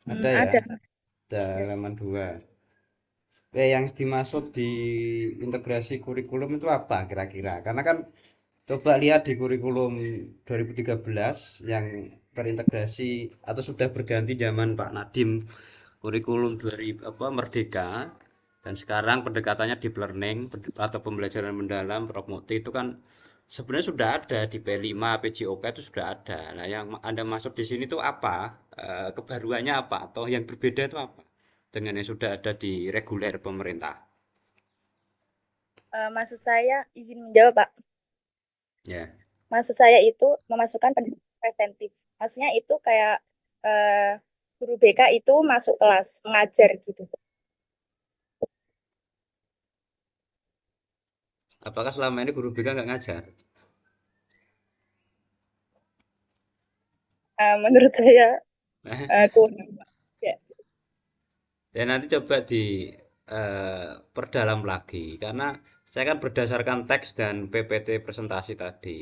Ada ya, Ada. ada Ya. halaman 2. Yang dimaksud di integrasi kurikulum itu apa kira-kira? Karena kan coba lihat di kurikulum 2013 yang terintegrasi atau sudah berganti zaman Pak Nadiem, kurikulum 2000 apa Merdeka, dan sekarang pendekatannya deep learning atau pembelajaran mendalam Prof Muti itu kan sebenarnya sudah ada di P5 PJOK itu sudah ada. Nah, yang Anda maksud di sini tuh apa? Kebaruannya apa atau yang berbeda itu apa dengan yang sudah ada di reguler pemerintah? Maksud saya, izin menjawab, Pak. Ya. Maksud saya itu memasukkan pendidikan preventif. Maksudnya itu kayak eh, guru BK itu masuk kelas mengajar gitu. Apakah selama ini guru BK nggak ngajar? Menurut saya kurang, Pak. Ya. Ya nanti coba di perdalam lagi karena saya kan berdasarkan teks dan PPT presentasi tadi.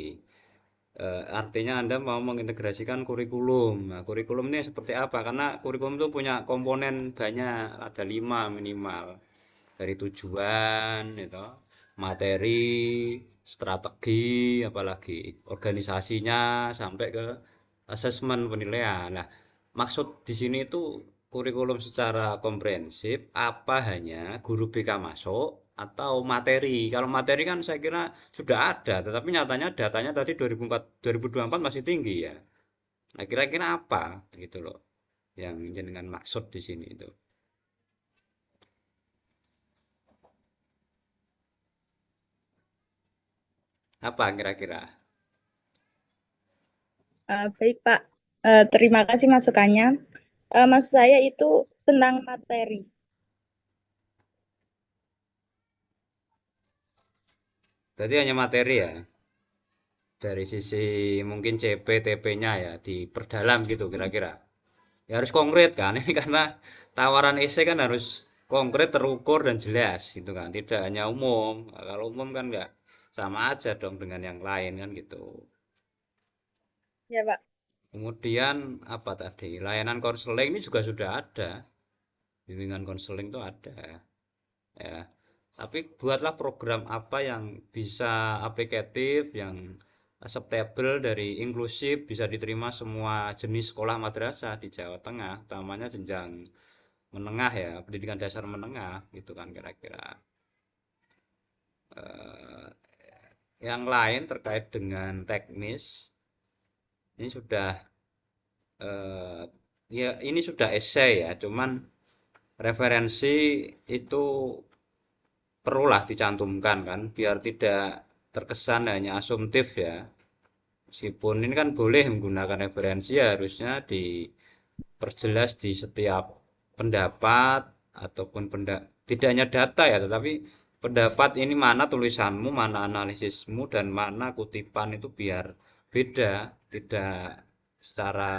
Artinya Anda mau mengintegrasikan kurikulum. Nah, kurikulum ini seperti apa? Karena kurikulum itu punya komponen banyak, ada 5 minimal. Dari tujuan, itu, materi, strategi, apalagi organisasinya, sampai ke asesmen penilaian. Nah, maksud di sini itu kurikulum secara komprehensif apa hanya guru BK masuk atau materi? Kalau materi kan saya kira sudah ada, tetapi nyatanya datanya tadi 2004, 2024 masih tinggi ya. Nah, kira-kira apa gitu loh yang jenengan maksud di sini itu? Apa kira-kira? Baik, Pak. Terima kasih masukannya. Maksud saya itu tentang materi. Berarti hanya materi ya? Dari sisi mungkin CP, TP-nya ya diperdalam gitu kira-kira. Ya harus konkret kan, ini karena tawaran esai kan harus konkret, terukur dan jelas gitu kan, tidak hanya umum. Nah, kalau umum kan nggak sama aja dong dengan yang lain kan gitu. Ya, Pak. Kemudian apa tadi, layanan konseling ini juga sudah ada, bimbingan konseling itu ada ya. Tapi buatlah program apa yang bisa aplikatif, yang acceptable, dari inklusif, bisa diterima semua jenis sekolah madrasah di Jawa Tengah, utamanya jenjang menengah ya, pendidikan dasar menengah gitu kan kira-kira. Eh, yang lain terkait dengan teknis, ini sudah eh, ya ini sudah esai ya, cuman referensi itu perlulah dicantumkan kan biar tidak terkesan hanya asumtif ya. Meskipun ini kan boleh menggunakan referensi ya harusnya diperjelas di setiap pendapat ataupun tidak hanya data ya tetapi pendapat ini mana tulisanmu, mana analisismu dan mana kutipan itu biar beda, tidak secara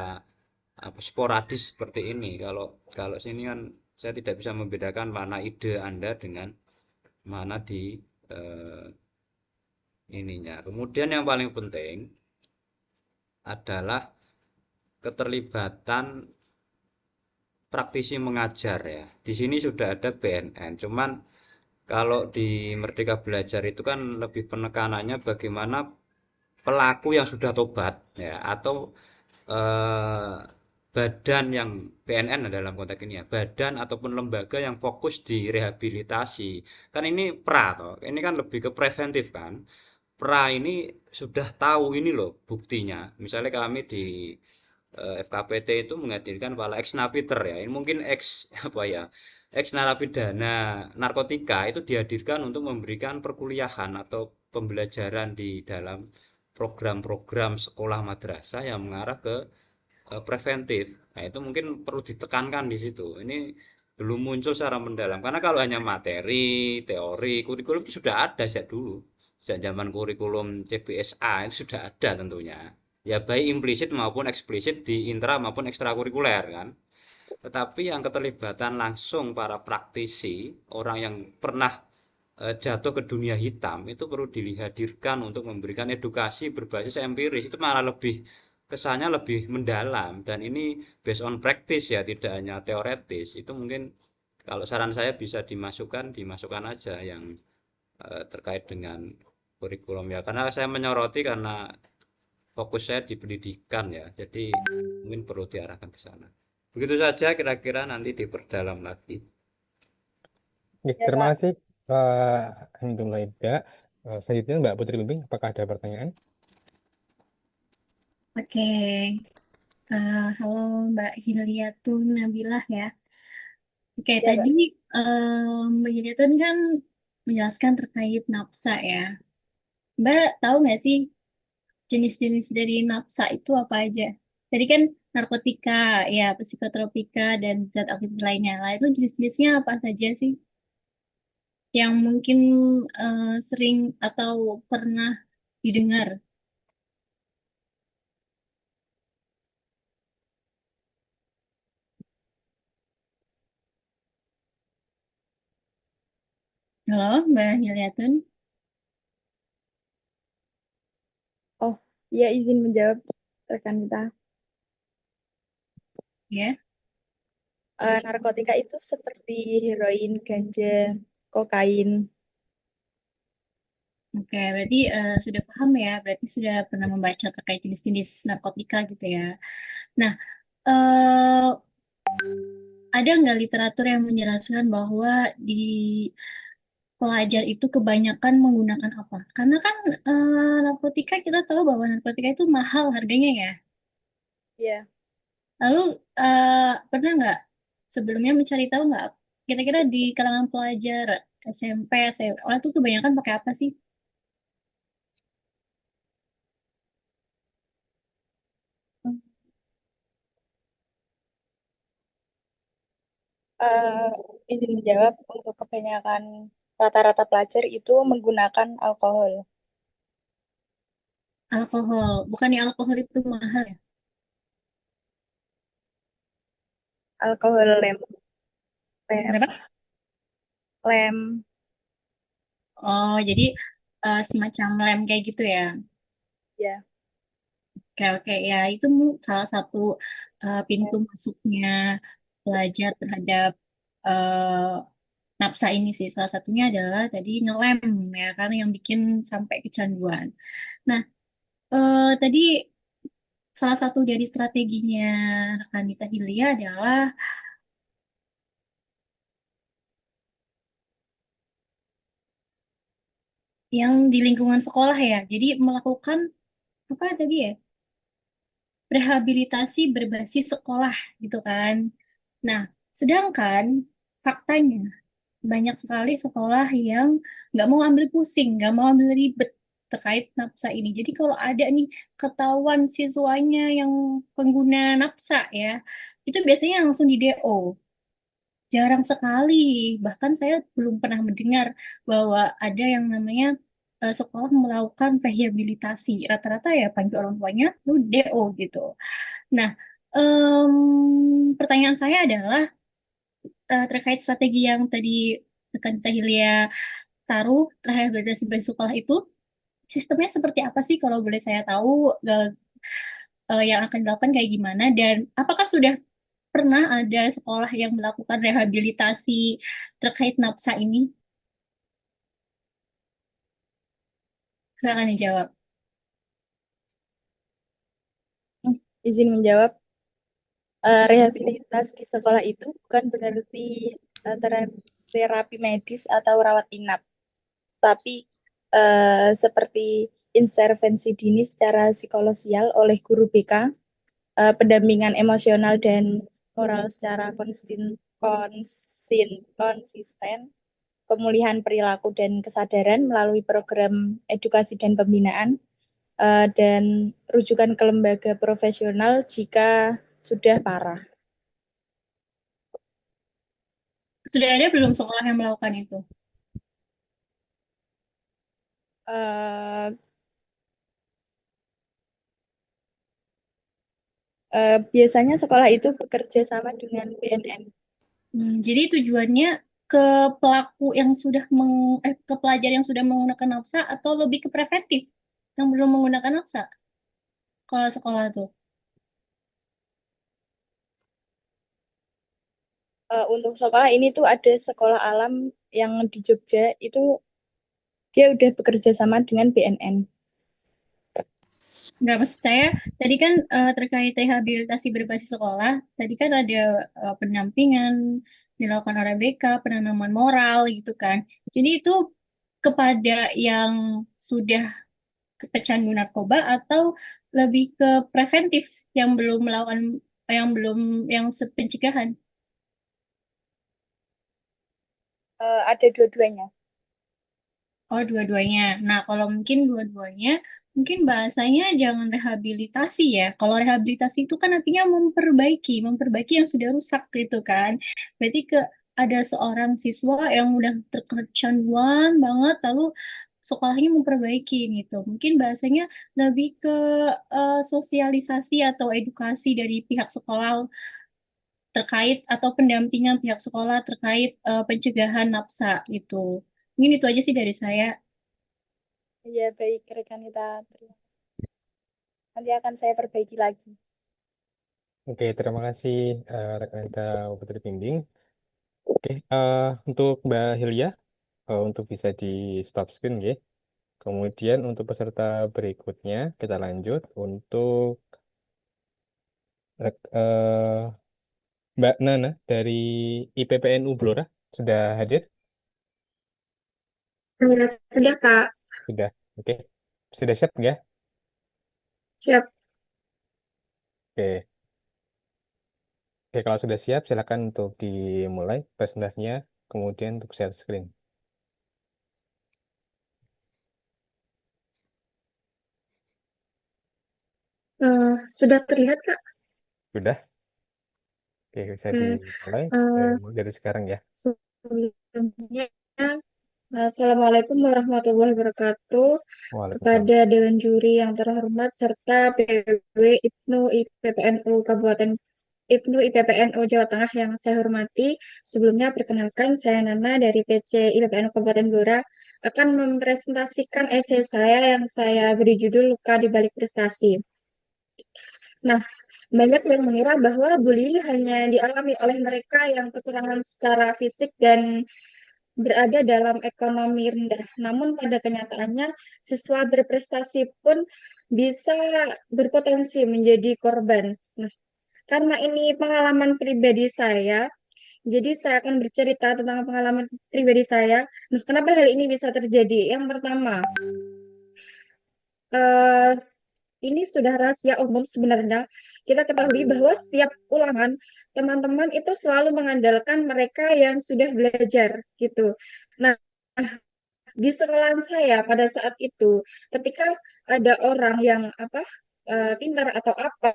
apa sporadis seperti ini. Kalau kalau sini kan saya tidak bisa membedakan mana ide Anda dengan mana di eh, ininya. Kemudian yang paling penting adalah keterlibatan praktisi mengajar ya. Di sini sudah ada BNN. Cuman kalau di Merdeka Belajar itu kan lebih penekanannya bagaimana pelaku yang sudah tobat ya atau eh, badan yang BNN dalam konteks ini ya, badan ataupun lembaga yang fokus di rehabilitasi. Kan ini pra toh. Ini kan lebih ke preventif kan. Pra ini sudah tahu ini loh buktinya. Misalnya kami di FKPT itu menghadirkan para ex napiter ya. Ini mungkin ex apa ya? Ex narapidana narkotika itu dihadirkan untuk memberikan perkuliahan atau pembelajaran di dalam program-program sekolah madrasah yang mengarah ke preventif. Nah, itu mungkin perlu ditekankan di situ. Ini belum muncul secara mendalam. Karena kalau hanya materi, teori, kurikulum itu sudah ada sejak dulu. Sejak zaman kurikulum CBSA itu sudah ada tentunya. Ya baik implisit maupun eksplisit di intra maupun ekstrakurikuler kan. Tetapi yang keterlibatan langsung para praktisi, orang yang pernah jatuh ke dunia hitam itu perlu dihadirkan untuk memberikan edukasi berbasis empiris itu malah lebih kesannya lebih mendalam dan ini based on practice ya, tidak hanya teoretis. Itu mungkin kalau saran saya bisa dimasukkan aja yang terkait dengan kurikulum ya. Karena saya menyoroti karena fokus saya di pendidikan ya. Jadi mungkin perlu diarahkan ke sana. Begitu saja kira-kira nanti diperdalam lagi. Oke, Ya, terima Kak. kasih Pak Hindu Laida. Selanjutnya Mbak Putri Bimbing, apakah ada pertanyaan? Oke, halo Mbak Hiliatun Nabilah ya. Oke, Ya, Kak. tadi Mbak Hiliatun kan menjelaskan terkait nafsa ya. Mbak tahu nggak sih jenis-jenis dari nafsa itu apa aja? Tadi kan narkotika, ya, psikotropika, dan zat aktif lainnya. Lah itu jenis-jenisnya apa saja sih? Yang mungkin sering atau pernah didengar. Halo, Mbak Hiliatun, Oh, ya izin menjawab rekan kita. ya. Narkotika itu seperti heroin, ganja, kokain. Oke, berarti sudah paham ya, berarti sudah pernah membaca terkait jenis-jenis narkotika gitu ya. Nah, eh, ada nggak literatur yang menjelaskan bahwa di pelajar itu kebanyakan menggunakan apa? Karena kan narkotika kita tahu bahwa narkotika itu mahal harganya ya. Ya. Lalu pernah nggak sebelumnya mencari tahu nggak kira-kira di kalangan pelajar SMP, SMA, orang tuh kebanyakan pakai apa sih? Eh, izin menjawab, untuk kebanyakan rata-rata pelajar itu menggunakan alkohol. Alkohol, bukannya alkohol itu mahal ya? Alkohol lem, lem, Berapa? lem. Oh, jadi semacam lem kayak gitu ya. Ya. Oke, oke. Ya, itu salah satu pintu masuknya pelajar terhadap nafsa ini sih. Salah satunya adalah tadi ngelem ya, karena yang bikin sampai kecanduan. Nah, tadi salah satu dari strateginya Kanita Hilya adalah yang di lingkungan sekolah ya. Jadi melakukan apa tadi ya? Rehabilitasi berbasis sekolah gitu kan. Nah, sedangkan faktanya banyak sekali sekolah yang nggak mau ambil pusing, nggak mau ambil ribet terkait nafsa ini. Jadi kalau ada nih ketahuan siswanya yang pengguna nafsa ya, itu biasanya langsung di DO. Jarang sekali, bahkan saya belum pernah mendengar bahwa ada yang namanya sekolah melakukan rehabilitasi. Rata-rata ya panggil orang tuanya, lu DO gitu. Nah, pertanyaan saya adalah terkait strategi yang tadi rekan Teh Hilya taruh rehabilitasi bagi sekolah itu, sistemnya seperti apa sih kalau boleh saya tahu eh, yang akan dilakukan kayak gimana dan apakah sudah pernah ada sekolah yang melakukan rehabilitasi terkait nafsa ini? Silakan dijawab. Izin menjawab, rehabilitas di sekolah itu bukan berarti terapi medis atau rawat inap, tapi seperti intervensi dini secara psikososial oleh guru BK, pendampingan emosional dan moral secara konsisten, pemulihan perilaku dan kesadaran melalui program edukasi dan pembinaan, dan rujukan ke lembaga profesional jika sudah parah. Sudah ada belum sekolah yang melakukan itu? Uh, Biasanya sekolah itu bekerja sama dengan BNN. Jadi tujuannya ke pelaku yang sudah ke pelajar yang sudah menggunakan nafsa atau lebih ke preventif yang belum menggunakan nafsa kalau sekolah tuh? Untuk sekolah ini tuh ada sekolah alam yang di Jogja itu dia udah bekerja sama dengan BNN. Nggak, maksud saya tadi kan terkait rehabilitasi berbasis sekolah, tadi kan ada pendampingan dilakukan oleh BK, penanaman moral gitu kan. Jadi itu kepada yang sudah pecandu narkoba atau lebih ke preventif yang belum melakukan yang belum yang pencegahan. Ada dua-duanya. Oh, dua-duanya. Nah, kalau mungkin dua-duanya, mungkin bahasanya jangan rehabilitasi ya. Kalau rehabilitasi itu kan artinya memperbaiki yang sudah rusak gitu kan. Berarti ada seorang siswa yang udah terkecanduan banget, lalu sekolahnya memperbaiki gitu. Mungkin bahasanya lebih ke sosialisasi atau edukasi dari pihak sekolah terkait atau pendampingan pihak sekolah terkait pencegahan nafsa itu. Mungkin itu aja sih dari saya. Ya, baik rekan kita. Nanti akan saya perbaiki lagi. Oke, terima kasih rekan kita Putri Bimbing. Oke, untuk Mbak Hilya, untuk bisa di stop screen ya. Kemudian untuk peserta berikutnya kita lanjut untuk Mbak Nana dari IPPNU Blora sudah hadir? Sudah, Kak. Sudah. Oke. Sudah siap ya? Siap. Oke. Oke, kalau sudah siap silakan untuk dimulai presentasinya, kemudian untuk share screen. Sudah terlihat, Kak? Sudah? Oke, bisa Oke. dimulai dari sekarang ya. Sebelumnya, Assalamualaikum warahmatullahi wabarakatuh Waalaikumsalam. kepada Dewan Juri yang terhormat serta PW IPNU IPPNU Kabupaten IPNU IPPNU Jawa Tengah yang saya hormati. Sebelumnya perkenalkan saya Nana dari PC IPPNU Kabupaten Blora akan mempresentasikan esai saya yang saya beri judul Luka di Balik Prestasi. Nah, banyak yang mengira bahwa bullying hanya dialami oleh mereka yang kekurangan secara fisik dan berada dalam ekonomi rendah. Namun pada kenyataannya, siswa berprestasi pun bisa berpotensi menjadi korban. Nah, karena ini pengalaman pribadi saya, jadi saya akan bercerita tentang pengalaman pribadi saya. Nah, kenapa hal ini bisa terjadi? Yang pertama, eh, ini sudah rahasia umum sebenarnya. Kita ketahui bahwa setiap ulangan teman-teman itu selalu mengandalkan mereka yang sudah belajar gitu. Nah, di sekolahan saya pada saat itu, ketika ada orang yang pintar atau apa,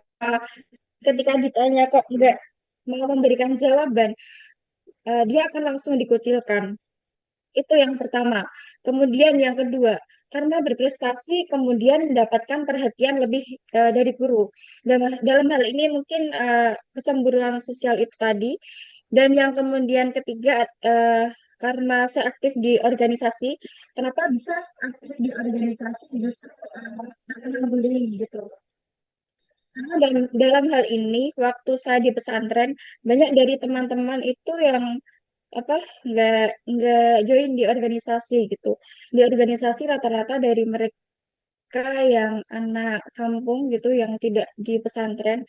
ketika ditanya kok nggak mau memberikan jawaban, dia akan langsung dikucilkan. Itu yang pertama. Kemudian yang kedua, karena berprestasi kemudian mendapatkan perhatian lebih dari guru. Dalam hal ini mungkin kecemburuan sosial itu tadi. Dan yang kemudian ketiga, karena saya aktif di organisasi, kenapa bisa aktif di organisasi justru terkena bullying gitu. Karena dalam hal ini, waktu saya di pesantren, banyak dari teman-teman itu yang apa nggak join di organisasi gitu. Di organisasi rata-rata dari mereka yang anak kampung gitu yang tidak di pesantren.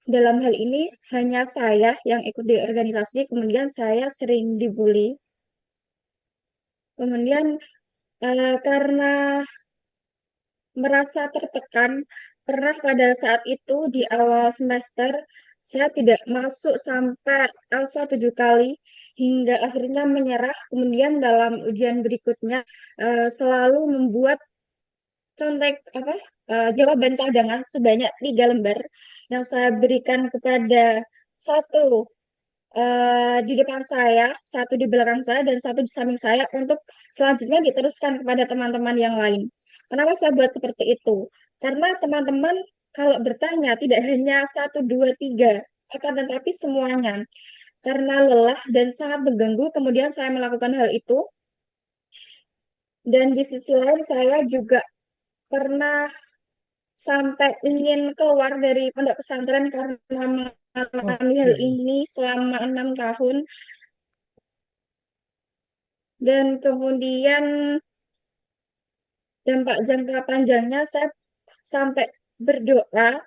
Dalam hal ini hanya saya yang ikut di organisasi, kemudian saya sering dibully. Kemudian karena merasa tertekan, pernah pada saat itu di awal semester saya tidak masuk sampai alfa 7 kali hingga akhirnya menyerah. Kemudian dalam ujian berikutnya selalu membuat contek jawaban cadangan sebanyak 3 lembar yang saya berikan kepada satu di depan saya, satu di belakang saya, dan satu di samping saya untuk selanjutnya diteruskan kepada teman-teman yang lain. Kenapa saya buat seperti itu? Karena teman-teman kalau bertanya tidak hanya satu, dua, tiga, akan tetapi semuanya. Karena lelah dan sangat mengganggu, kemudian saya melakukan hal itu. Dan di sisi lain saya juga pernah sampai ingin keluar dari pondok pesantren karena mengalami hal Oke. ini selama 6 tahun, dan kemudian dampak jangka panjangnya saya sampai berdoa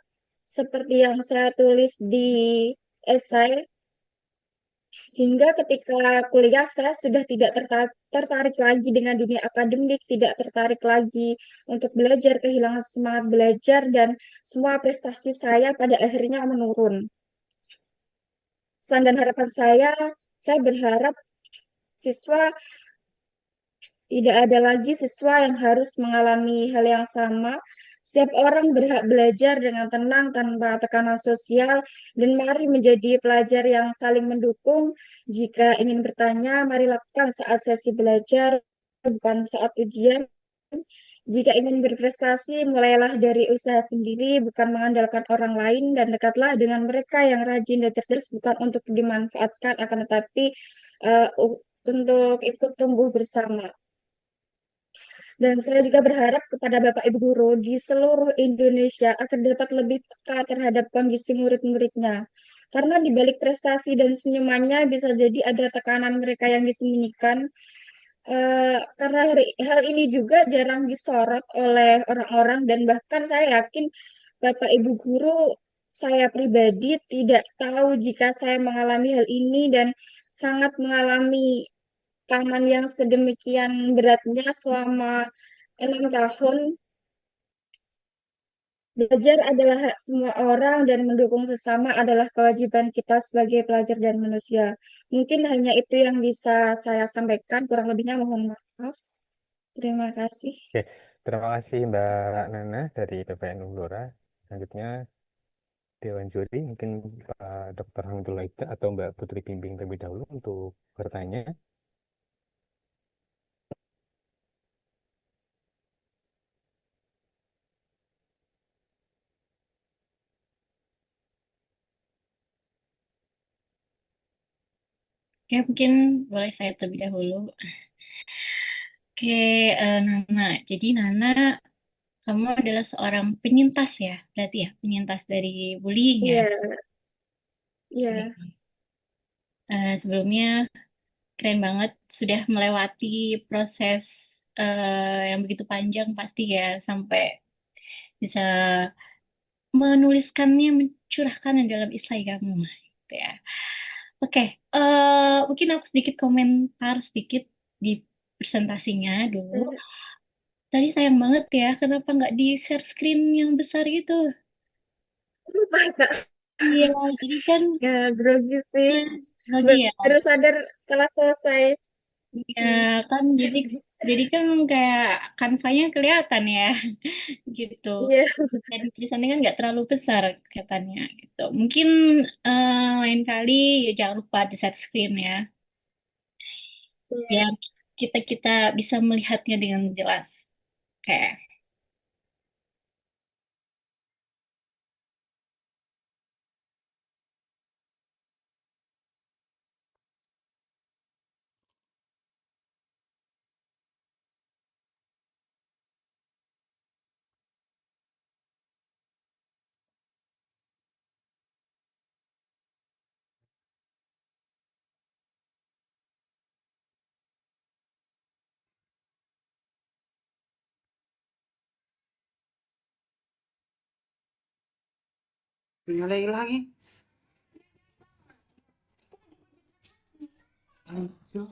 seperti yang saya tulis di esai. Hingga ketika kuliah, saya sudah tidak tertarik lagi dengan dunia akademik, tidak tertarik lagi untuk belajar, kehilangan semangat belajar, dan semua prestasi saya pada akhirnya menurun. Pesan dan harapan saya berharap siswa tidak ada lagi siswa yang harus mengalami hal yang sama. Setiap orang berhak belajar dengan tenang tanpa tekanan sosial, dan mari menjadi pelajar yang saling mendukung. Jika ingin bertanya, mari lakukan saat sesi belajar, bukan saat ujian. Jika ingin berprestasi, mulailah dari usaha sendiri, bukan mengandalkan orang lain, dan dekatlah dengan mereka yang rajin dan cerdas, bukan untuk dimanfaatkan, akan tetapi untuk ikut tumbuh bersama. Dan saya juga berharap kepada Bapak Ibu guru di seluruh Indonesia agar dapat lebih peka terhadap kondisi murid-muridnya. Karena di balik prestasi dan senyumannya bisa jadi ada tekanan mereka yang disembunyikan. Karena hal ini juga jarang disorot oleh orang-orang, dan bahkan saya yakin Bapak Ibu guru, saya pribadi tidak tahu jika saya mengalami hal ini, dan sangat mengalami tekanan yang sedemikian beratnya selama 6 tahun. Belajar adalah hak semua orang, dan mendukung sesama adalah kewajiban kita sebagai pelajar dan manusia. Mungkin hanya itu yang bisa saya sampaikan, kurang lebihnya mohon maaf. Terima kasih. Oke, terima kasih Mbak Nana dari PPN Undora. Selanjutnya Dewan Juri, mungkin Pak Dr. Hamidullah Ida atau Mbak Putri Bimbing terlebih dahulu untuk bertanya. Ya, mungkin boleh saya terlebih dahulu. Oke, Nana. Jadi Nana, kamu adalah seorang penyintas ya, berarti ya, penyintas dari bullying ya. Iya, Oke. iya, Sebelumnya keren banget sudah melewati proses yang begitu panjang pasti ya, sampai bisa menuliskannya, mencurahkannya dalam esai kamu, gitu ya. Oke, mungkin aku sedikit komentar sedikit di presentasinya dulu. Tadi sayang banget ya, kenapa nggak di share screen yang besar gitu? lupa Kak. Iya, jadi kan Ya, grogi sih. lagi ya. Baru sadar setelah selesai. Ya kan, jadi kan kayak kanvanya kelihatan ya, gitu. Iya, Dan tulisannya kan nggak terlalu besar kelihatannya, gitu. Mungkin lain kali ya jangan lupa di share screen ya, iya. biar kita kita bisa melihatnya dengan jelas. Oke. Nyalain lagi. Ayo.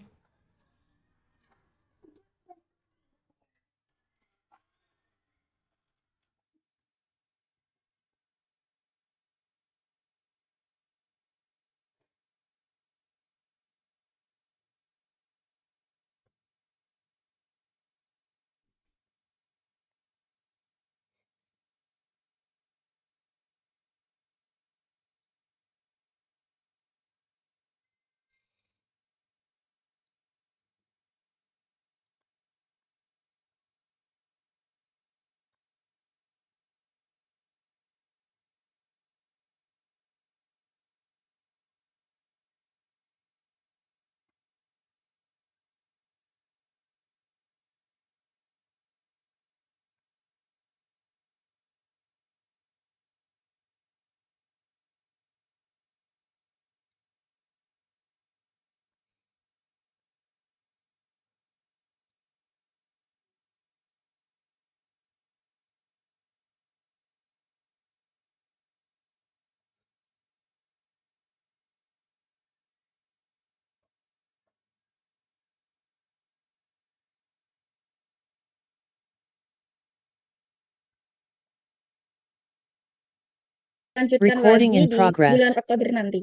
dilanjutkan Recording lagi in di bulan progress. Oktober nanti.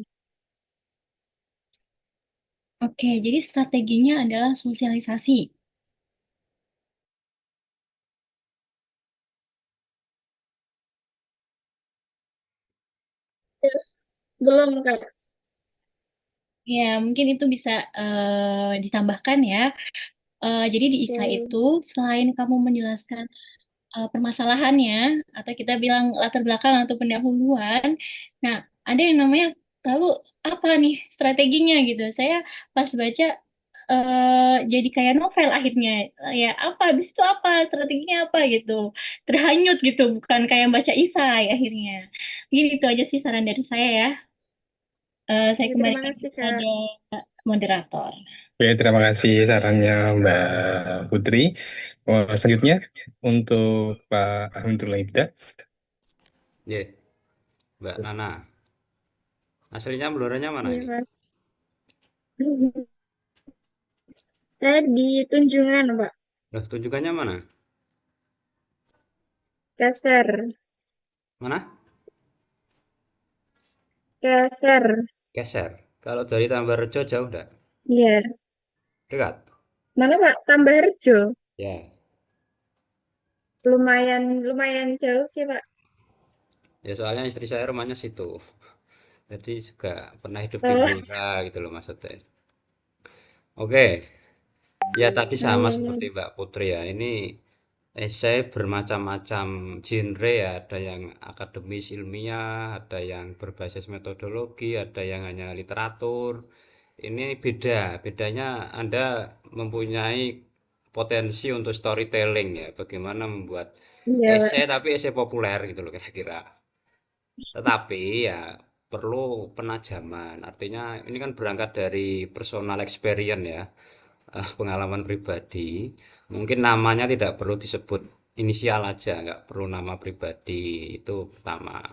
Oke, jadi strateginya adalah sosialisasi. Yes. Belum Kak. Ya, mungkin itu bisa ditambahkan ya. Jadi di ISA Oke. itu selain kamu menjelaskan permasalahannya atau kita bilang latar belakang atau pendahuluan, nah ada yang namanya lalu apa nih strateginya gitu. Saya pas baca jadi kayak novel akhirnya. Ya apa habis itu apa strateginya apa gitu. Terhanyut gitu, bukan kayak baca isai akhirnya. Gini itu aja sih saran dari saya ya. Saya Ya, terima kembalikan kasih Kak. kepada moderator. Oke, terima kasih sarannya Mbak Putri. Selanjutnya untuk Pak Hamidullah Ibda. Ye, Mbak Nana. Aslinya Bloranya mana Iya ini? Pak. Saya di Tunjungan Pak. Loh, tunjukannya mana? Keser. Mana? Keser. Geser. Kalau dari Tambarrejo jauh enggak? Iya. Dekat? Mana Pak? Tambahrejo. Ya. Lumayan lumayan jauh sih Pak. Ya soalnya istri saya rumahnya situ. Jadi juga pernah hidup di Oh, Blora gitu loh maksudnya. Oke. Ya tadi oh sama iya, seperti iya. Mbak Putri ya. Ini esai bermacam-macam genre ya. Ada yang akademis ilmiah, ada yang berbasis metodologi, ada yang hanya literatur. Ini beda. Bedanya Anda mempunyai potensi untuk storytelling ya. Bagaimana membuat Iya esai Pak. tapi esai populer gitu loh kira-kira. Tetapi ya perlu penajaman. Artinya ini kan berangkat dari personal experience ya, pengalaman pribadi. Mungkin namanya tidak perlu disebut inisial aja, nggak perlu nama pribadi. Itu pertama.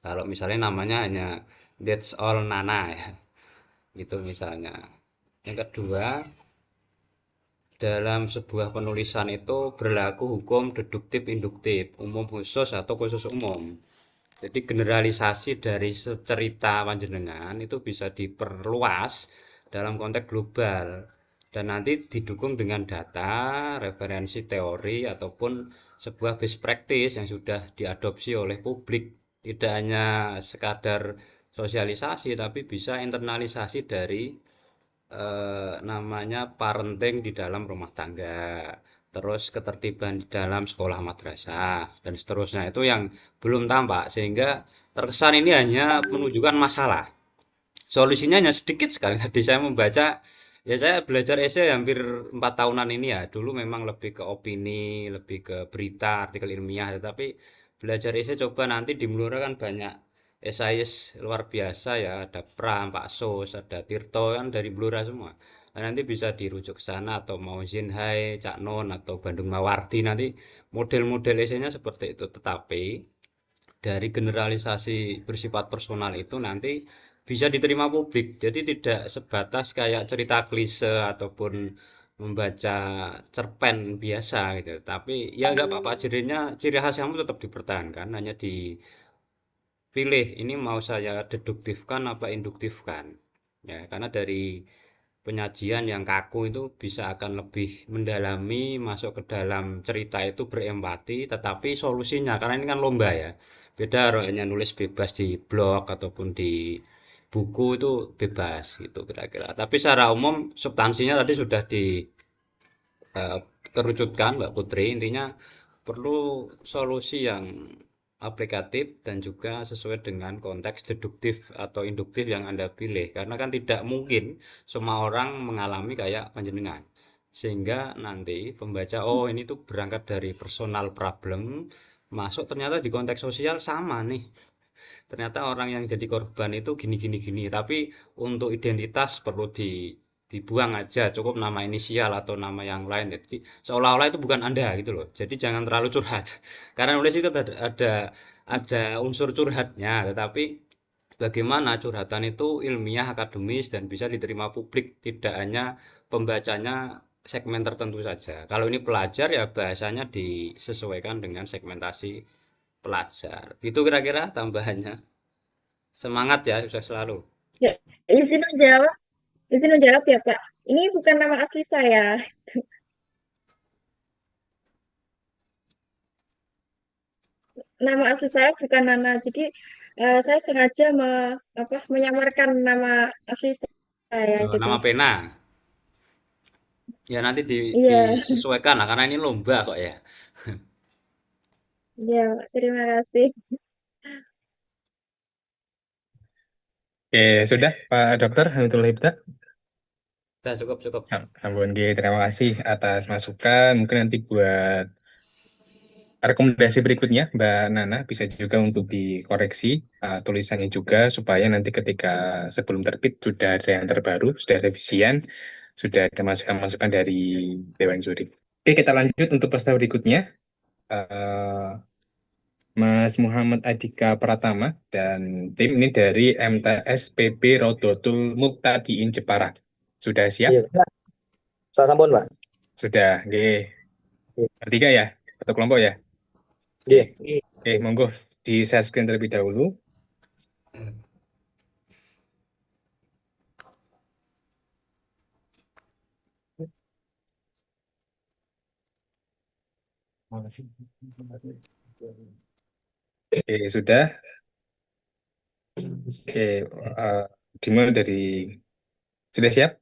Kalau misalnya namanya hanya That's All Nana ya, gitu misalnya. Yang kedua, dalam sebuah penulisan itu berlaku hukum deduktif induktif, umum khusus atau khusus umum. Jadi generalisasi dari cerita panjenengan itu bisa diperluas dalam konteks global dan nanti didukung dengan data, referensi teori ataupun sebuah best practice yang sudah diadopsi oleh publik. Tidak hanya sekadar sosialisasi tapi bisa internalisasi dari namanya parenting di dalam rumah tangga, terus ketertiban di dalam sekolah madrasah dan seterusnya itu yang belum tampak sehingga terkesan ini hanya menunjukkan masalah. Solusinya hanya sedikit sekali. Tadi saya membaca, ya saya belajar esai hampir 4 tahunan ini ya. Dulu memang lebih ke opini, lebih ke berita, artikel ilmiah. Tetapi belajar esai coba nanti di Melora kan banyak esais luar biasa ya. Ada Pram, Pak Sos, ada Tirto kan dari Blora semua. Nah, nanti bisa dirujuk ke sana atau mau Zinhai, Cak Non atau Bandung Mawardi nanti model-model esainya seperti itu. Tetapi dari generalisasi bersifat personal itu nanti bisa diterima publik. Jadi tidak sebatas kayak cerita klise ataupun membaca cerpen biasa gitu. Tapi ya nggak apa-apa, ciri khas kamu tetap dipertahankan, hanya dipilih ini mau saya deduktifkan apa induktifkan. Ya, karena dari penyajian yang kaku itu bisa akan lebih mendalami masuk ke dalam cerita itu berempati tetapi solusinya karena ini kan lomba ya beda hanya nulis bebas di blog ataupun di buku itu bebas gitu kira-kira tapi secara umum substansinya tadi sudah dikerucutkan Mbak Putri intinya perlu solusi yang aplikatif dan juga sesuai dengan konteks deduktif atau induktif yang Anda pilih karena kan tidak mungkin semua orang mengalami kayak panjenengan sehingga nanti pembaca oh ini tuh berangkat dari personal problem masuk ternyata di konteks sosial sama nih ternyata orang yang jadi korban itu gini gini gini tapi untuk identitas perlu dibuang aja cukup nama inisial atau nama yang lain jadi seolah-olah itu bukan Anda gitu loh jadi jangan terlalu curhat karena nulis itu ada unsur curhatnya tetapi bagaimana curhatan itu ilmiah akademis dan bisa diterima publik tidak hanya pembacanya segmen tertentu saja kalau ini pelajar ya bahasanya disesuaikan dengan segmentasi pelajar. Itu kira-kira tambahannya. Semangat ya, sukses selalu. Ya, izin menjawab, izin menjawab ya Pak. Ini bukan nama asli saya. Nama asli saya bukan Nana. Jadi saya sengaja menyamarkan nama asli saya gitu. Nama pena. Ya nanti Iya, disesuaikan lah, karena ini lomba kok ya. iya Pak. Terima kasih. Oke, sudah Pak Dokter Hamidul Hibda. Udah cukup cukup. Sambungan G, terima kasih atas masukan. Mungkin nanti buat rekomendasi berikutnya, Mbak Nana bisa juga untuk dikoreksi tulisannya juga supaya nanti ketika sebelum terbit sudah ada yang terbaru, sudah ada revisian, sudah ada masukan-masukan dari Dewan Juri. Oke, kita lanjut untuk peserta berikutnya. Eh, Mas Muhammad Adhika Pratama dan tim ini dari MTS PB Rodotul Muktadiin Jepara. Sudah siap? Iya, saya sampun, Pak. Sudah, oke. Bertiga ya? Satu kelompok ya? Nggih. Oke, monggo di share screen terlebih dahulu. Oke, sudah. Oke, dimulai dari sudah siap?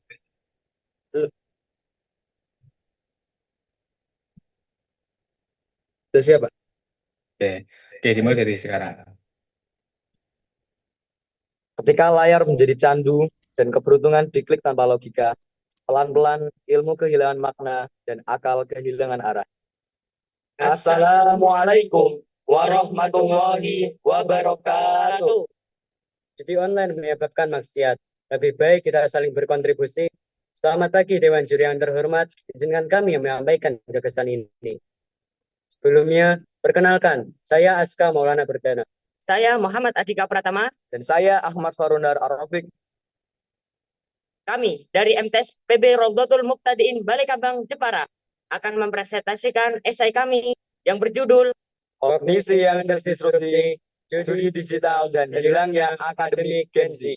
Sudah siap, Pak. Oke, oke dimulai dari sekarang. Ketika layar menjadi candu dan keberuntungan diklik tanpa logika, pelan-pelan ilmu kehilangan makna dan akal kehilangan arah. Assalamualaikum warahmatullahi wabarakatuh. Judi online menyebabkan maksiat. Lebih baik kita saling berkontribusi. Selamat pagi Dewan Juri yang terhormat. Izinkan kami menyampaikan gagasan ini. Sebelumnya, perkenalkan, saya Aska Maulana Berdana. Saya Muhammad Adhika Pratama. Dan saya Ahmad Farundar Arafik. Kami dari MTS PB Rodotul Muktadiin Balikambang Jepara akan mempresentasikan esai kami yang berjudul Kognisi yang terdisrupsi, judi digital, dan hilangnya akademik Gen Z.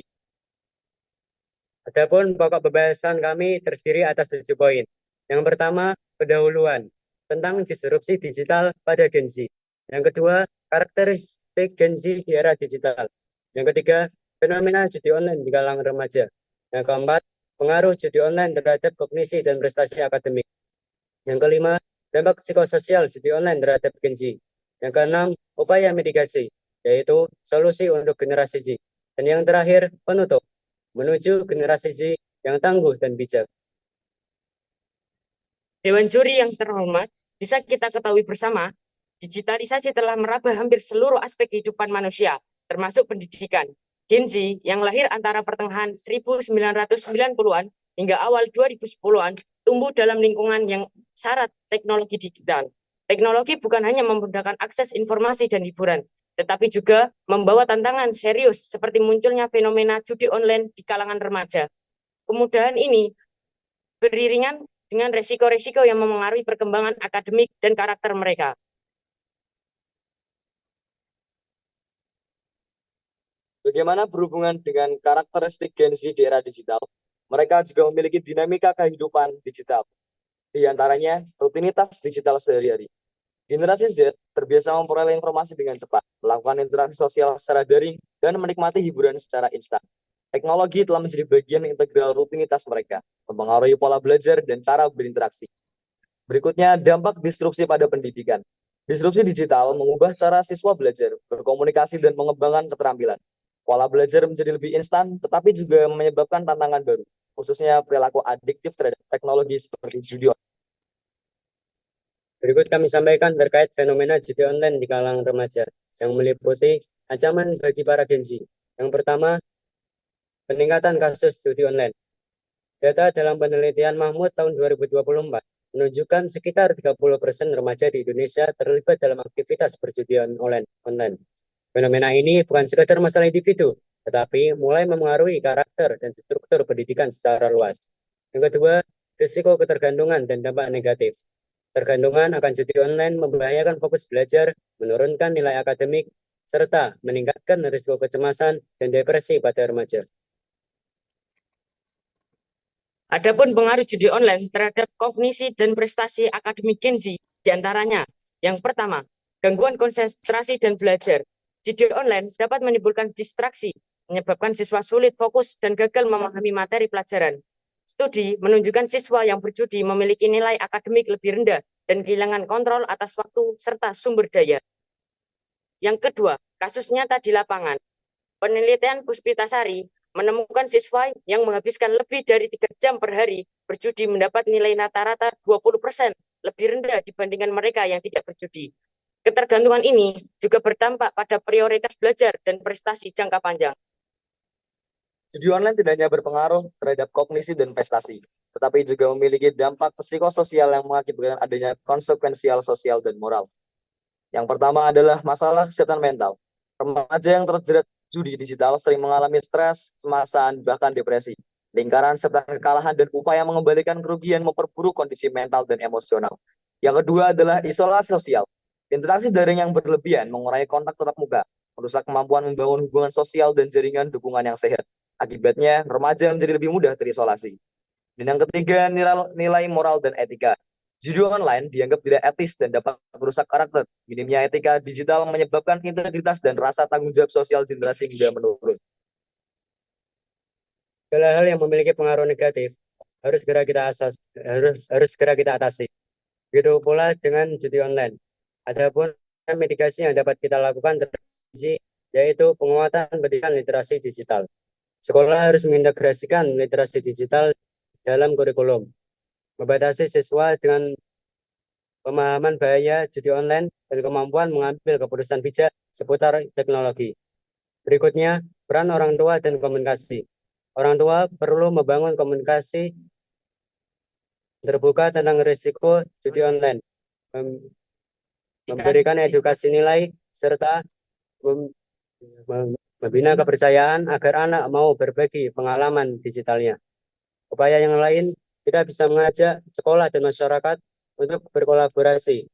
Adapun pokok pembahasan kami terdiri atas 7 poin. Yang pertama, pendahuluan tentang disrupsi digital pada Gen Z. Yang kedua, karakteristik Gen Z di era digital. Yang ketiga, fenomena judi online di kalangan remaja. Yang keempat, pengaruh judi online terhadap kognisi dan prestasi akademik. Yang kelima, dampak psikososial judi online terhadap Gen Z. Yang keenam, upaya mitigasi, yaitu solusi untuk generasi Z. Dan yang terakhir, penutup, menuju generasi Z yang tangguh dan bijak. Dewan Juri yang terhormat, bisa kita ketahui bersama, digitalisasi telah meraba hampir seluruh aspek kehidupan manusia, termasuk pendidikan. Gen Z yang lahir antara pertengahan 1990-an hingga awal 2010-an tumbuh dalam lingkungan yang syarat teknologi digital. Teknologi bukan hanya memudahkan akses informasi dan hiburan, tetapi juga membawa tantangan serius seperti munculnya fenomena judi online di kalangan remaja. Kemudahan ini beriringan dengan resiko-resiko yang memengaruhi perkembangan akademik dan karakter mereka. Bagaimana berhubungan dengan karakteristik Gen Z di era digital? Mereka juga memiliki dinamika kehidupan digital. Di antaranya, rutinitas digital sehari-hari. Generasi Z terbiasa memperoleh informasi dengan cepat, melakukan interaksi sosial secara daring, dan menikmati hiburan secara instan. Teknologi telah menjadi bagian integral rutinitas mereka, mempengaruhi pola belajar dan cara berinteraksi. Berikutnya, dampak disrupsi pada pendidikan. Disrupsi digital mengubah cara siswa belajar, berkomunikasi, dan mengembangkan keterampilan. Pola belajar menjadi lebih instan, tetapi juga menyebabkan tantangan baru, khususnya perilaku adiktif terhadap teknologi seperti judi online. Berikut kami sampaikan terkait fenomena judi online di kalangan remaja yang meliputi ancaman bagi para Gen Z. Yang pertama, peningkatan kasus judi online. Data dalam penelitian Mahmud tahun 2024 menunjukkan sekitar 30% remaja di Indonesia terlibat dalam aktivitas perjudian online. Fenomena ini bukan sekadar masalah individu, tetapi mulai memengaruhi karakter dan struktur pendidikan secara luas. Yang kedua, risiko ketergantungan dan dampak negatif. Ketergantungan akan judi online membahayakan fokus belajar, menurunkan nilai akademik, serta meningkatkan risiko kecemasan dan depresi pada remaja. Adapun pengaruh judi online terhadap kognisi dan prestasi akademik Gen Z diantaranya, yang pertama, gangguan konsentrasi dan belajar. Judi online dapat menimbulkan distraksi, menyebabkan siswa sulit fokus dan gagal memahami materi pelajaran. Studi menunjukkan siswa yang berjudi memiliki nilai akademik lebih rendah dan kehilangan kontrol atas waktu serta sumber daya. Yang kedua, kasus nyata di lapangan. Penelitian Puspitasari menemukan siswa yang menghabiskan lebih dari 3 jam per hari berjudi mendapat nilai rata-rata 20% lebih rendah dibandingkan mereka yang tidak berjudi. Ketergantungan ini juga berdampak pada prioritas belajar dan prestasi jangka panjang. Judi online tidak hanya berpengaruh terhadap kognisi dan prestasi, tetapi juga memiliki dampak psikososial yang mengakibatkan adanya konsekuensi sosial dan moral. Yang pertama adalah masalah kesehatan mental. Remaja yang terjerat judi digital sering mengalami stres, kecemasan, bahkan depresi. Lingkaran serta kekalahan dan upaya mengembalikan kerugian memperburuk kondisi mental dan emosional. Yang kedua adalah isolasi sosial. Interaksi daring yang berlebihan mengurangi kontak tatap muka, merusak kemampuan membangun hubungan sosial dan jaringan dukungan yang sehat. Akibatnya, remaja menjadi lebih mudah terisolasi. Dan yang ketiga, nilai moral dan etika. Judi online dianggap tidak etis dan dapat merusak karakter. Minimnya etika digital menyebabkan integritas dan rasa tanggung jawab sosial generasi muda menurun. Segala hal yang memiliki pengaruh negatif harus segera kita atasi. Begitu pula dengan judi online. Adapun mitigasi yang dapat kita lakukan yaitu penguatan pendidikan literasi digital. Sekolah harus mengintegrasikan literasi digital dalam kurikulum, membatasi siswa dengan pemahaman bahaya judi online dan kemampuan mengambil keputusan bijak seputar teknologi. Berikutnya, peran orang tua dan komunikasi. Orang tua perlu membangun komunikasi terbuka tentang risiko judi online, memberikan edukasi nilai, serta membina kepercayaan agar anak mau berbagi pengalaman digitalnya. Upaya yang lain, kita bisa mengajak sekolah dan masyarakat untuk berkolaborasi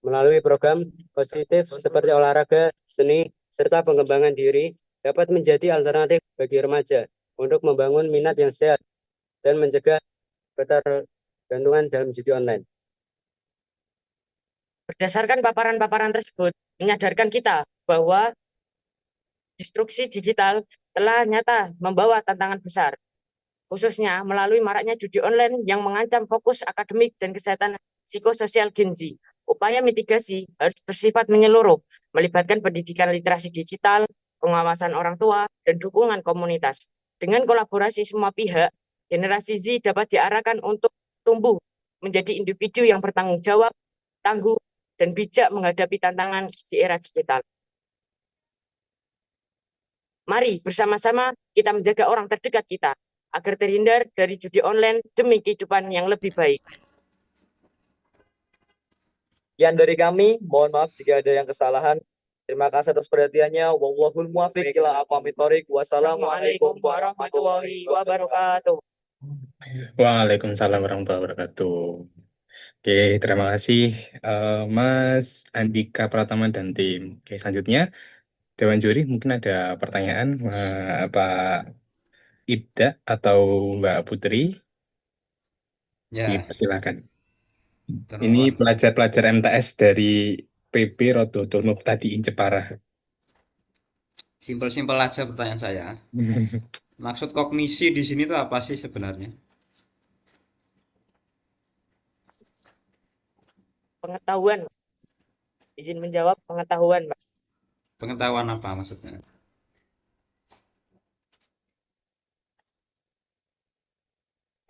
melalui program positif seperti olahraga, seni, serta pengembangan diri dapat menjadi alternatif bagi remaja untuk membangun minat yang sehat dan mencegah ketergantungan dalam judi online. Berdasarkan paparan-paparan tersebut, menyadarkan kita bahwa disrupsi digital telah nyata membawa tantangan besar, khususnya melalui maraknya judi online yang mengancam fokus akademik dan kesehatan psikososial Gen Z. Upaya mitigasi harus bersifat menyeluruh, melibatkan pendidikan literasi digital, pengawasan orang tua, dan dukungan komunitas. Dengan kolaborasi semua pihak, generasi Z dapat diarahkan untuk tumbuh menjadi individu yang bertanggung jawab, tangguh, dan bijak menghadapi tantangan di era digital. Mari bersama-sama kita menjaga orang terdekat kita agar terhindar dari judi online demi kehidupan yang lebih baik. Sekian dari kami, mohon maaf jika ada yang kesalahan. Terima kasih atas perhatiannya. Wallahul muwaffiq ila aqwamit thoriq. Wassalamualaikum warahmatullahi wabarakatuh. Waalaikumsalam warahmatullahi wabarakatuh. Oke, terima kasih Mas Andika Pratama dan tim. Oke, selanjutnya Dewan Juri mungkin ada pertanyaan Pak Ibda atau Mbak Putri. Ya, Dipersilakan. Ini termohon. pelajar-pelajar MTS dari PB Rodotul Mubtadiin Jepara. Simpel-simpel aja pertanyaan saya. Maksud kognisi di sini tuh apa sih sebenarnya? Pengetahuan, izin menjawab pengetahuan, Pak. Pengetahuan apa maksudnya?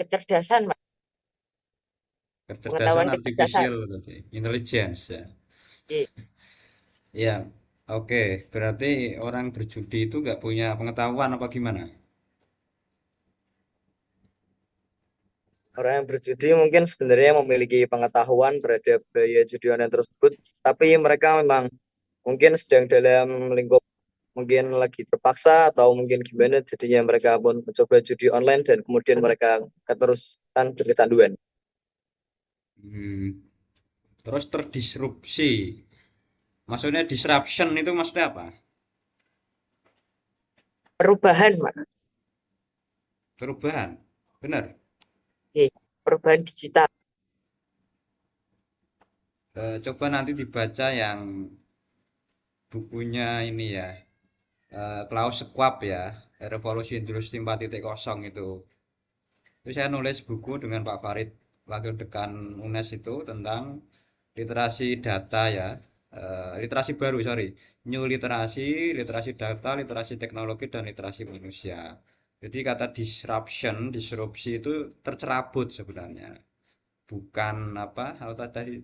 Kecerdasan, Pak. Kecerdasan Pengetahuan artifisial kecerdasan. tadi, intelligence ya. Iya. Ya, oke. Berarti orang berjudi itu nggak punya pengetahuan apa gimana? Orang yang berjudi mungkin sebenarnya memiliki pengetahuan terhadap bahaya judi online tersebut, tapi mereka memang mungkin sedang dalam lingkup mungkin lagi terpaksa atau mungkin gimana, jadinya mereka pun mencoba judi online dan kemudian mereka keterusan berkecanduan. Hmm. Terus terdisrupsi. Maksudnya disruption itu maksudnya apa? Perubahan, Pak. Perubahan. Benar. Oke, perubahan digital. Coba nanti dibaca yang bukunya ini ya. Klaus Schwab ya. Revolusi Industri 4.0 itu. Itu saya nulis buku dengan Pak Farid, wakil dekan UNES itu tentang literasi data ya. Literasi baru, sorry. New literasi, literasi data, literasi teknologi, dan literasi manusia. Jadi kata disruption, disrupsi itu tercerabut sebenarnya. Bukan apa, tadi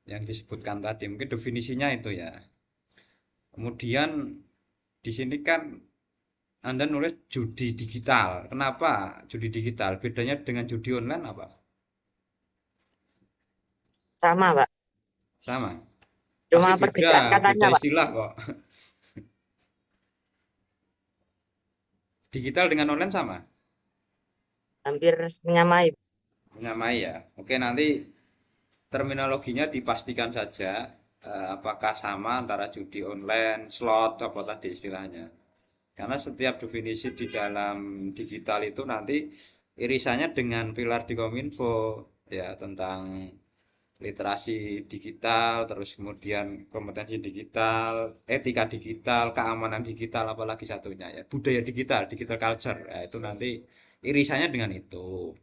yang disebutkan tadi. Mungkin definisinya itu ya. Kemudian di sini kan Anda nulis judi digital. Kenapa judi digital? Bedanya dengan judi online apa? Sama, Pak. Sama. Cuma Pasti perbedaan beda, katanya, beda Pak. istilah kok. Digital dengan online sama? Hampir menyamai. Menyamai ya. Oke, nanti terminologinya dipastikan saja apakah sama antara judi online, slot, apa tadi istilahnya. Karena setiap definisi di dalam digital itu nanti irisannya dengan pilar di Kominfo ya tentang literasi digital, terus kemudian kompetensi digital, etika digital, keamanan digital, apalagi satunya ya budaya digital, digital culture. Ya, itu nanti irisannya dengan itu.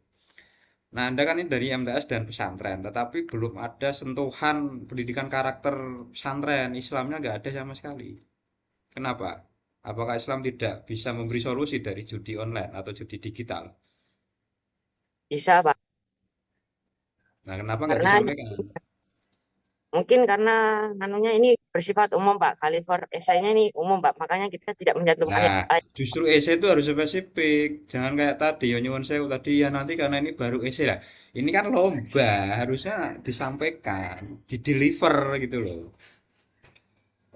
Nah, Anda kan ini dari MTS dan pesantren, tetapi belum ada sentuhan pendidikan karakter pesantren. Islamnya nggak ada sama sekali. Kenapa? Apakah Islam tidak bisa memberi solusi dari judi online atau judi digital? Bisa, Pak. Nah, kenapa nggak Karena disampaikan? mungkin karena anunya ini bersifat umum, Pak. Kalifor esainya ini umum, Pak. Makanya kita tidak mencantumkannya. Nah, justru essay itu harus spesifik. Jangan kayak tadi, ya nyuwun sewu tadi ya nanti karena ini baru essay lah. Ini kan lomba, harusnya disampaikan, dideliver gitu loh.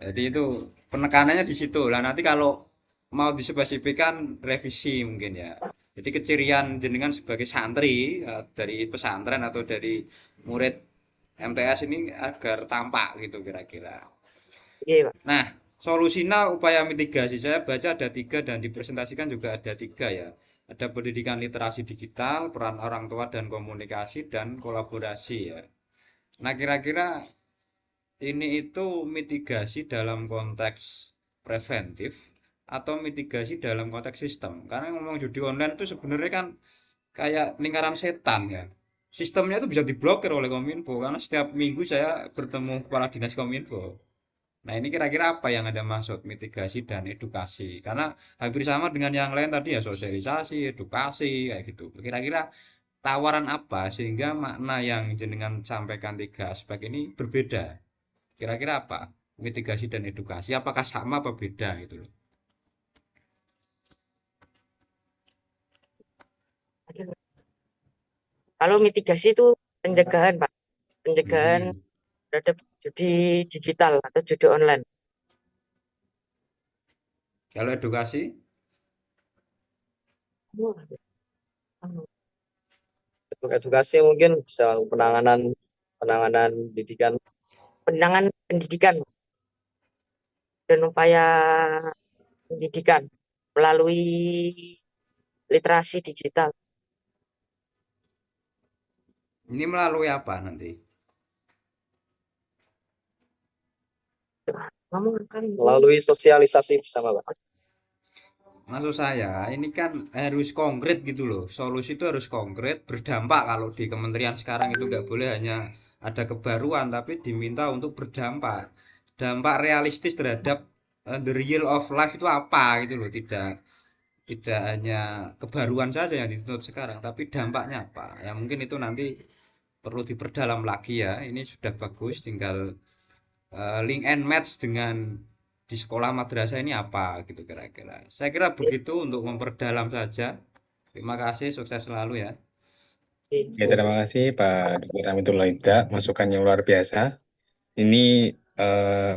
Jadi itu penekanannya di situ. Lah nanti kalau mau dispesifikkan revisi mungkin ya. Jadi kecirian jenengan sebagai santri dari pesantren atau dari murid MTS ini agar tampak gitu kira-kira. Iya, Pak. Nah, solusinya upaya mitigasi saya baca ada tiga dan dipresentasikan juga ada tiga ya. Ada pendidikan literasi digital, peran orang tua dan komunikasi dan kolaborasi ya. Nah, kira-kira ini itu mitigasi dalam konteks preventif atau mitigasi dalam konteks sistem. Karena ngomong judi online itu sebenarnya kan kayak lingkaran setan ya. Sistemnya itu bisa diblokir oleh Kominfo karena setiap minggu saya bertemu kepala dinas Kominfo. Nah, ini kira-kira apa yang Anda maksud mitigasi dan edukasi? Karena hampir sama dengan yang lain tadi ya sosialisasi, edukasi kayak gitu. Kira-kira tawaran apa sehingga makna yang jenengan sampaikan tiga aspek ini berbeda? Kira-kira apa? Mitigasi dan edukasi apakah sama apa beda gitu loh. Kalau mitigasi itu pencegahan, Pak. Pencegahan Mm-mm. terhadap judi digital atau judi online. Kalau edukasi, Untuk edukasi mungkin bisa penanganan penanganan pendidikan. Penanganan pendidikan dan upaya pendidikan melalui literasi digital. ini melalui apa nanti? Kamu kan Melalui sosialisasi bersama, Pak. Maksud saya, ini kan harus konkret gitu loh. Solusi itu harus konkret, berdampak. Kalau di kementerian sekarang itu nggak boleh hanya ada kebaruan, tapi diminta untuk berdampak. Dampak realistis terhadap the real of life itu apa gitu loh. Tidak hanya kebaruan saja yang dituntut sekarang, tapi dampaknya apa. Ya mungkin itu nanti perlu diperdalam lagi ya. Ini sudah bagus, tinggal link and match dengan di sekolah madrasah ini apa gitu kira-kira. Saya kira begitu untuk memperdalam saja. Terima kasih, sukses selalu ya. Ya, terima kasih Pak Dr. Amitullah Ibda, masukannya luar biasa. Ini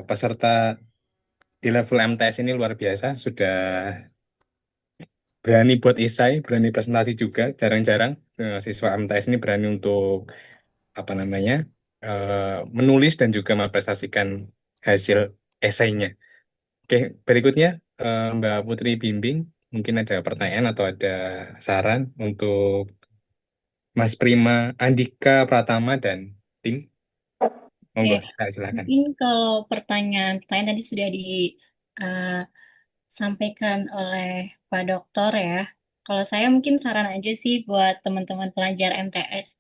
peserta di level MTS ini luar biasa, sudah berani buat esai, berani presentasi juga. Jarang-jarang siswa MTS ini berani untuk apa namanya menulis dan juga mempresentasikan hasil esainya. Oke, berikutnya Mbak Putri Bimbing, mungkin ada pertanyaan atau ada saran untuk Mas Prima Andika Pratama dan tim. Monggo, Oke, silakan. mungkin kalau pertanyaan tadi sudah disampaikan oleh Pak Dokter ya. Kalau saya mungkin saran aja sih buat teman-teman pelajar MTS.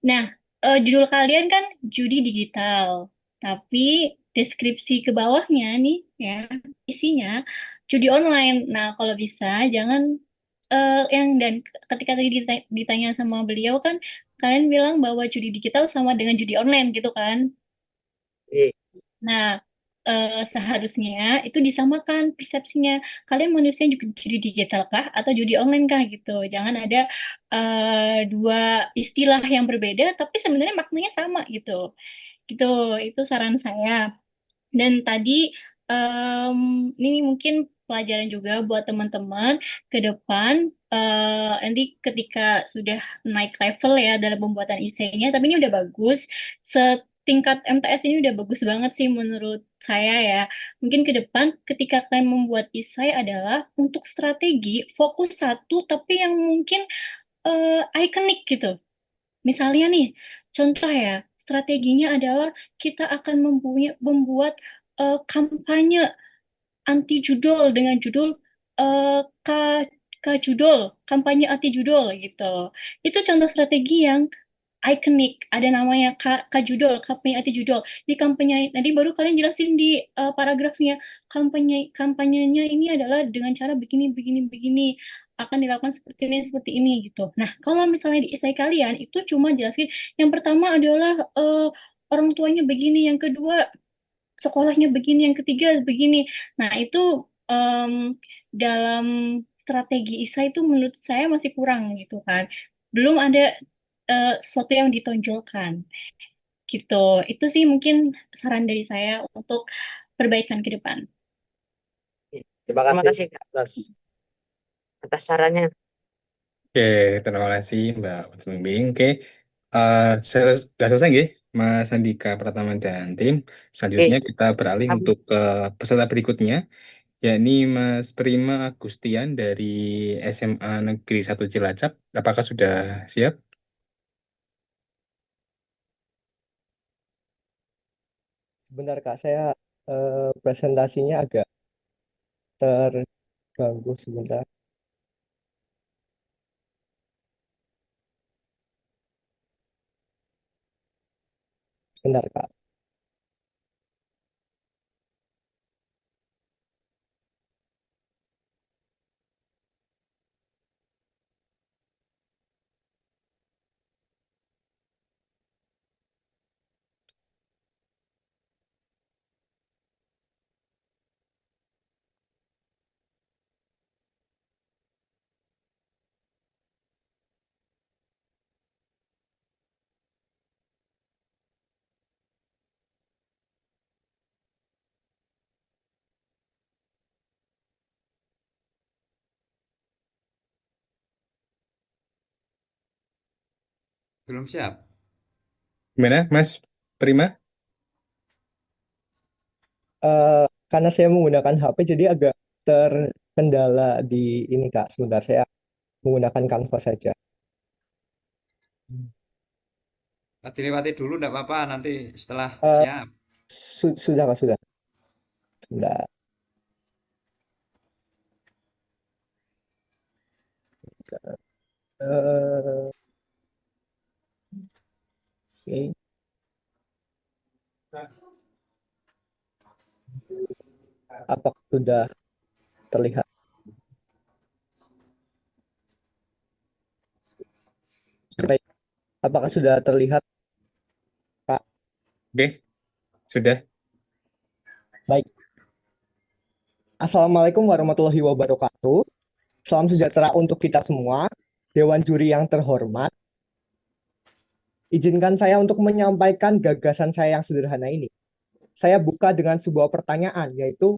Nah, judul kalian kan judi digital, tapi deskripsi ke bawahnya nih ya, isinya judi online. Nah, kalau bisa jangan dan ketika tadi ditanya sama beliau kan, kalian bilang bahwa judi digital sama dengan judi online gitu kan. Iya. Nah, seharusnya itu disamakan persepsinya. Kalian manusia juga judi digital kah atau judi online kah gitu. Jangan ada dua istilah yang berbeda tapi sebenarnya maknanya sama gitu. Gitu, itu saran saya. Dan tadi em, ini mungkin pelajaran juga buat teman-teman ke depan nanti ketika sudah naik level ya dalam pembuatan esainya, tapi ini udah bagus. Setingkat MTS ini udah bagus banget sih menurut saya ya. Mungkin ke depan ketika kalian membuat esai adalah untuk strategi fokus satu tapi yang mungkin ikonik gitu. Misalnya nih, contoh ya, strateginya adalah kita akan membuat kampanye anti judul dengan judul K judul, kampanye anti judul gitu. Itu contoh strategi yang ikonik, ada namanya Kak Judul, kampanye anti judul. Di kampanye nanti baru kalian jelasin di paragrafnya kampanyenya ini adalah dengan cara begini begini begini akan dilakukan seperti ini gitu. Nah, kalau misalnya di esai kalian itu cuma jelasin yang pertama adalah orang tuanya begini, yang kedua sekolahnya begini, yang ketiga begini. Nah, itu em, dalam strategi ISA itu menurut saya masih kurang gitu kan. Belum ada sesuatu yang ditonjolkan gitu. Itu sih mungkin saran dari saya untuk perbaikan ke depan. Terima Terima kasih kasih Kak atas atas sarannya. Oke, terima kasih Mbak Putri Bimbing. Oke, sudah selesai nggih, Mas Andika Pratama dan tim. Oke, Selanjutnya kita beralih kami untuk ke peserta berikutnya, yakni Mas Prima Agustian dari SMA Negeri 1 Cilacap. Apakah sudah siap? Sebentar Kak, saya presentasinya agak terganggu sebentar. Sebentar Kak. Belum siap. Gimana, Mas Prima? Karena saya menggunakan HP jadi agak terkendala di ini Kak. Sebentar saya menggunakan Canva saja. Dilewati dulu enggak apa-apa nanti setelah Eh, siap. sudah Kak, sudah. Sebentar. Eh, oke. Apakah sudah terlihat? Baik. Apakah sudah terlihat Kak? Oke, sudah. Baik. Assalamualaikum warahmatullahi wabarakatuh. Salam sejahtera untuk kita semua. Dewan juri yang terhormat, izinkan saya untuk menyampaikan gagasan saya yang sederhana ini. Saya buka dengan sebuah pertanyaan, yaitu,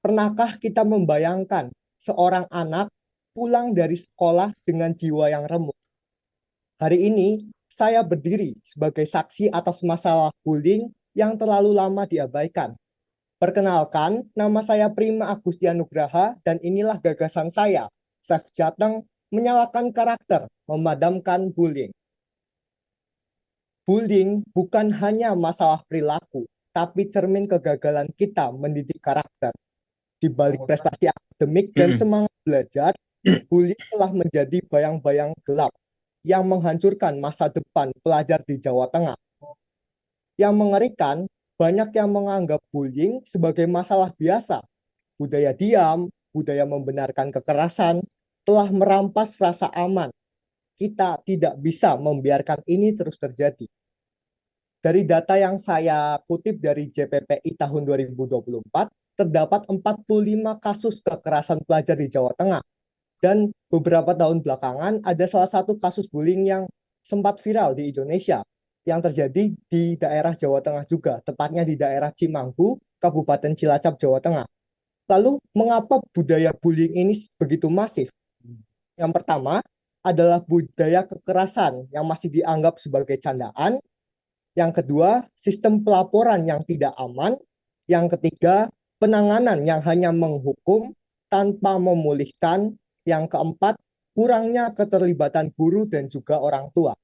pernahkah kita membayangkan seorang anak pulang dari sekolah dengan jiwa yang remuk? Hari ini, saya berdiri sebagai saksi atas masalah bullying yang terlalu lama diabaikan. Perkenalkan, nama saya Prima Agustian Nugraha dan inilah gagasan saya, Chef Jateng, menyalakan karakter, memadamkan bullying. Bullying bukan hanya masalah perilaku, tapi cermin kegagalan kita mendidik karakter. Di balik prestasi akademik dan semangat belajar, bullying telah menjadi bayang-bayang gelap yang menghancurkan masa depan pelajar di Jawa Tengah. Yang mengerikan, banyak yang menganggap bullying sebagai masalah biasa. Budaya diam, budaya membenarkan kekerasan, telah merampas rasa aman. Kita tidak bisa membiarkan ini terus terjadi. Dari data yang saya kutip dari JPPI tahun 2024, terdapat 45 kasus kekerasan pelajar di Jawa Tengah. Dan beberapa tahun belakangan ada salah satu kasus bullying yang sempat viral di Indonesia yang terjadi di daerah Jawa Tengah juga, tepatnya di daerah Cimanggu, Kabupaten Cilacap, Jawa Tengah. Lalu, mengapa budaya bullying ini begitu masif? Yang pertama adalah budaya kekerasan yang masih dianggap sebagai candaan. Yang kedua, sistem pelaporan yang tidak aman. Yang ketiga, penanganan yang hanya menghukum tanpa memulihkan. Yang keempat, kurangnya keterlibatan guru dan juga orang tua.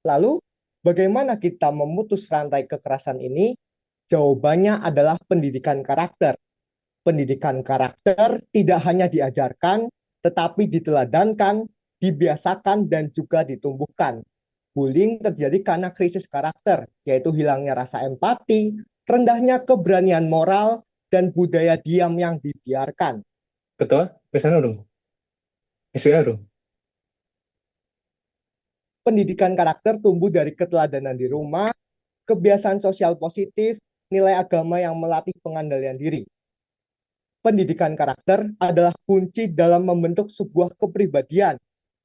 Lalu, bagaimana kita memutus rantai kekerasan ini? Jawabannya adalah pendidikan karakter. Pendidikan karakter tidak hanya diajarkan, tetapi diteladankan, dibiasakan, dan juga ditumbuhkan. Bullying terjadi karena krisis karakter, yaitu hilangnya rasa empati, rendahnya keberanian moral, dan budaya diam yang dibiarkan. Ketua, pesan dong. SWA dong. Pendidikan karakter tumbuh dari keteladanan di rumah, kebiasaan sosial positif, nilai agama yang melatih pengandalian diri. Pendidikan karakter adalah kunci dalam membentuk sebuah kepribadian.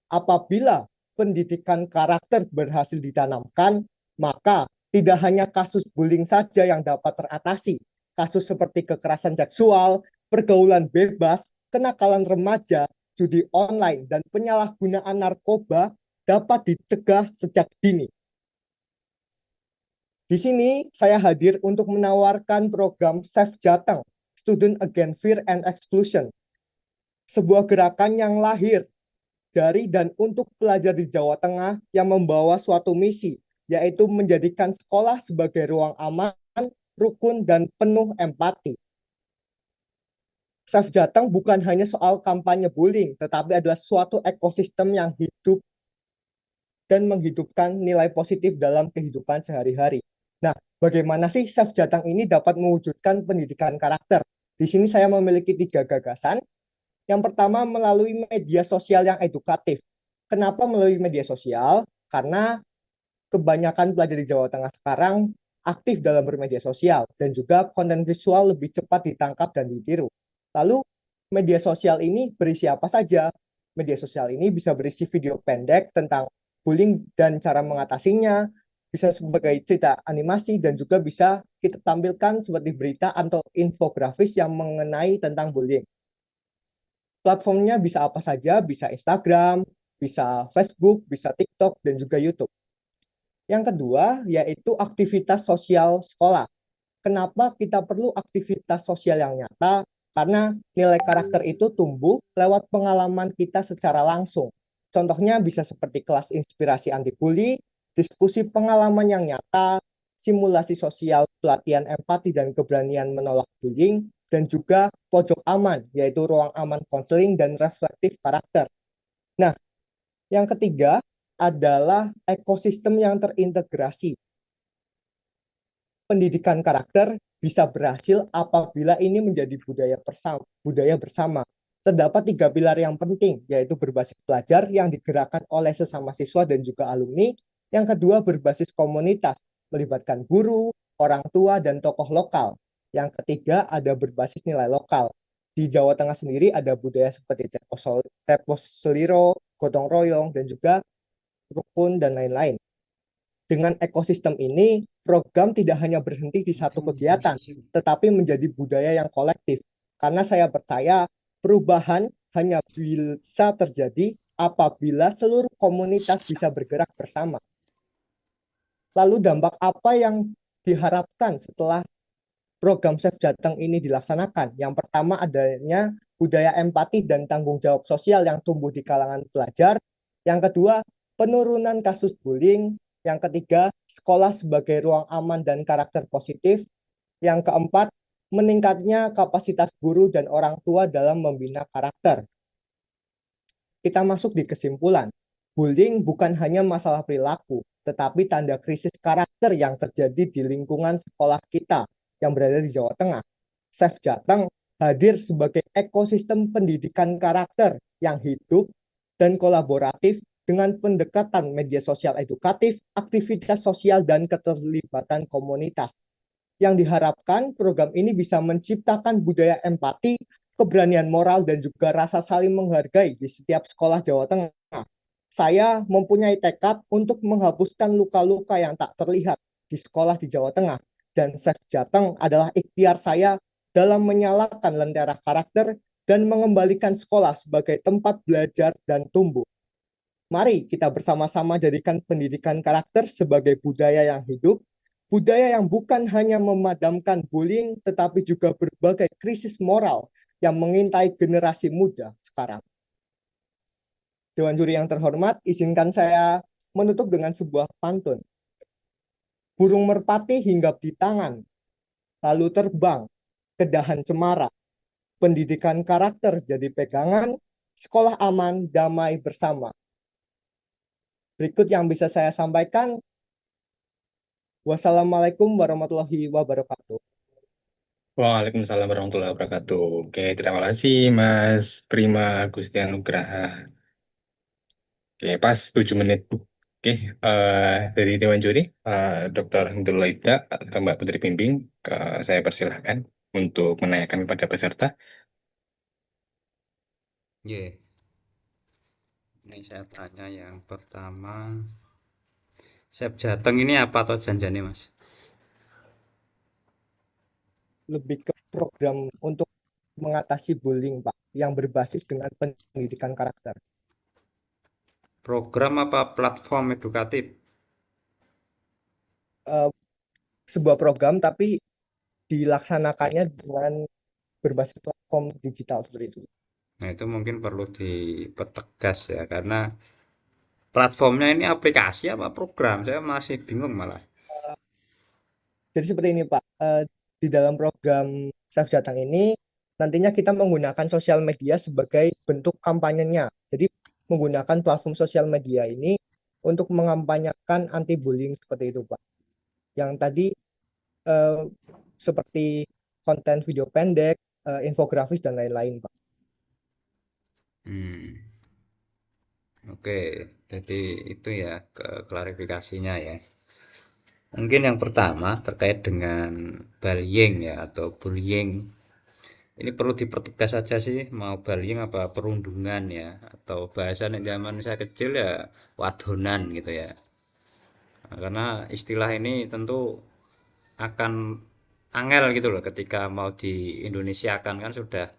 Apabila pendidikan karakter berhasil ditanamkan, maka tidak hanya kasus bullying saja yang dapat teratasi. Kasus seperti kekerasan seksual, pergaulan bebas, kenakalan remaja, judi online, dan penyalahgunaan narkoba dapat dicegah sejak dini. Di sini saya hadir untuk menawarkan program Chef Jateng, Student Against Fear and Exclusion. Sebuah gerakan yang lahir dari dan untuk pelajar di Jawa Tengah yang membawa suatu misi, yaitu menjadikan sekolah sebagai ruang aman, rukun, dan penuh empati. Chef Jateng bukan hanya soal kampanye bullying, tetapi adalah suatu ekosistem yang hidup dan menghidupkan nilai positif dalam kehidupan sehari-hari. Nah, bagaimana sih Chef Jateng ini dapat mewujudkan pendidikan karakter? Di sini saya memiliki 3 gagasan. Yang pertama, melalui media sosial yang edukatif. Kenapa melalui media sosial? Karena kebanyakan pelajar di Jawa Tengah sekarang aktif dalam bermedia sosial dan juga konten visual lebih cepat ditangkap dan ditiru. Lalu, media sosial ini berisi apa saja? Media sosial ini bisa berisi video pendek tentang bullying dan cara mengatasinya, bisa sebagai cerita animasi, dan juga bisa kita tampilkan seperti berita atau infografis yang mengenai tentang bullying. Platformnya bisa apa saja, bisa Instagram, bisa Facebook, bisa TikTok, dan juga YouTube. Yang kedua, yaitu aktivitas sosial sekolah. Kenapa kita perlu aktivitas sosial yang nyata? Karena nilai karakter itu tumbuh lewat pengalaman kita secara langsung. Contohnya bisa seperti kelas inspirasi anti-bully, diskusi pengalaman yang nyata, simulasi sosial, pelatihan empati dan keberanian menolak bullying, dan juga pojok aman, yaitu ruang aman konseling dan reflektif karakter. Nah, yang ketiga adalah ekosistem yang terintegrasi. Pendidikan karakter bisa berhasil apabila ini menjadi budaya bersama. Terdapat 3 pilar yang penting, yaitu berbasis pelajar yang digerakkan oleh sesama siswa dan juga alumni. Yang kedua, berbasis komunitas, melibatkan guru, orang tua, dan tokoh lokal. Yang ketiga, ada berbasis nilai lokal. Di Jawa Tengah sendiri ada budaya seperti Tepo Seliro, gotong royong, dan juga rukun, dan lain-lain. Dengan ekosistem ini, program tidak hanya berhenti di satu kegiatan, tetapi menjadi budaya yang kolektif. Karena saya percaya perubahan hanya bisa terjadi apabila seluruh komunitas bisa bergerak bersama. Lalu dampak apa yang diharapkan setelah program Save Jateng ini dilaksanakan? Yang pertama adanya budaya empati dan tanggung jawab sosial yang tumbuh di kalangan pelajar. Yang kedua, penurunan kasus bullying. Yang ketiga, sekolah sebagai ruang aman dan karakter positif. Yang keempat, meningkatnya kapasitas guru dan orang tua dalam membina karakter. Kita masuk di kesimpulan. Bullying bukan hanya masalah perilaku, tetapi tanda krisis karakter yang terjadi di lingkungan sekolah kita yang berada di Jawa Tengah. Save Jateng hadir sebagai ekosistem pendidikan karakter yang hidup dan kolaboratif dengan pendekatan media sosial edukatif, aktivitas sosial, dan keterlibatan komunitas. Yang diharapkan program ini bisa menciptakan budaya empati, keberanian moral, dan juga rasa saling menghargai di setiap sekolah Jawa Tengah. Saya mempunyai tekad untuk menghapuskan luka-luka yang tak terlihat di sekolah di Jawa Tengah. Dan Save Jateng adalah ikhtiar saya dalam menyalakan lentera karakter dan mengembalikan sekolah sebagai tempat belajar dan tumbuh. Mari kita bersama-sama jadikan pendidikan karakter sebagai budaya yang hidup, budaya yang bukan hanya memadamkan bullying, tetapi juga berbagai krisis moral yang mengintai generasi muda sekarang. Dewan juri yang terhormat, izinkan saya menutup dengan sebuah pantun. Burung merpati hinggap di tangan, lalu terbang ke dahan cemara. Pendidikan karakter jadi pegangan, sekolah aman, damai bersama. Berikut yang bisa saya sampaikan. Wassalamualaikum warahmatullahi wabarakatuh. Waalaikumsalam warahmatullahi wabarakatuh. Oke, terima kasih Mas Prima Gustian Nugraha. Oke, pas 7 menit. Oke, dari Dewan Juri, Dr. Hamdul Laida atau Mbak Putri Pimping, saya persilahkan untuk menanyakan kepada peserta. Ye. Ini saya tanya yang pertama, Save Jateng ini apa atau janjane Mas? Lebih ke program untuk mengatasi bullying, Pak, yang berbasis dengan pendidikan karakter. Program apa platform edukatif? Sebuah program, tapi dilaksanakannya dengan berbasis platform digital seperti itu. Nah, itu mungkin perlu dipertegas ya, karena platformnya ini aplikasi apa program? Saya masih bingung malah. Jadi seperti ini, Pak. Di dalam program Save Jateng ini, nantinya kita menggunakan sosial media sebagai bentuk kampanyenya. Jadi menggunakan platform sosial media ini untuk mengampanyakan anti bullying seperti itu, Pak. Yang tadi seperti konten video pendek, infografis dan lain-lain, Pak. Oke, jadi itu ya klarifikasinya ya. Mungkin yang pertama terkait dengan bullying ya atau bullying. Ini perlu dipertegas saja sih, mau bullying apa perundungan ya, atau bahasa nek zaman saya kecil ya wadonan gitu ya. Nah, karena istilah ini tentu akan angel gitu loh ketika mau di Indonesia kan sudah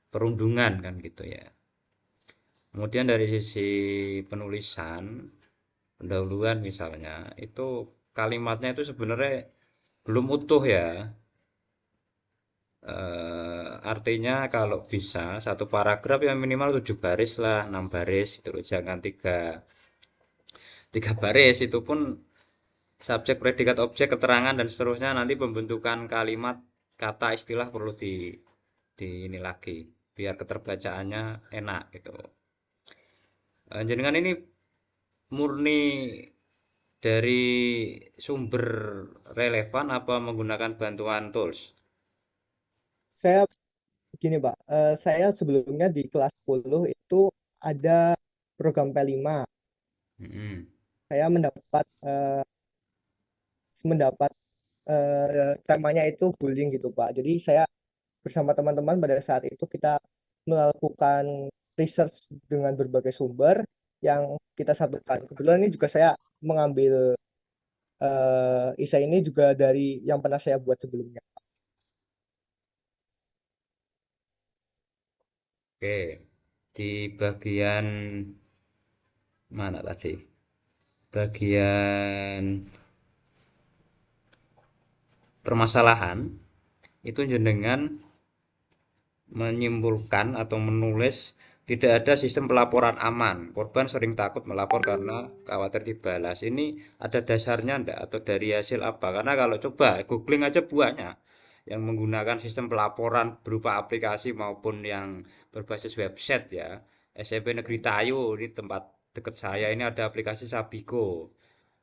perundungan kan gitu ya. Kemudian dari sisi penulisan, pendahuluan misalnya, itu kalimatnya itu sebenarnya belum utuh ya. Artinya kalau bisa satu paragraf ya minimal 7 baris lah, 6 baris itu loh. Jangan tiga baris, itu pun subjek, predikat, objek, keterangan dan seterusnya, nanti pembentukan kalimat, kata, istilah perlu di ini lagi biar keterbacaannya enak gitu. Jenengan ini murni dari sumber relevan apa menggunakan bantuan tools? Saya begini, Pak. Saya sebelumnya di kelas 10 itu ada program P5. Saya mendapat temanya itu bullying gitu, Pak. Jadi saya bersama teman-teman pada saat itu kita melakukan research dengan berbagai sumber yang kita satukan. Kebetulan ini juga saya mengambil isai ini juga dari yang pernah saya buat sebelumnya. Oke, di bagian Mana tadi? Bagian permasalahan itu jenengan menyimpulkan atau menulis tidak ada sistem pelaporan aman. Korban sering takut melapor karena khawatir dibalas. Ini ada dasarnya enggak atau dari hasil apa? Karena kalau coba googling aja banyak yang menggunakan sistem pelaporan berupa aplikasi maupun yang berbasis website ya. SMP Negeri Tayo ini tempat dekat saya ini ada aplikasi Sabigo.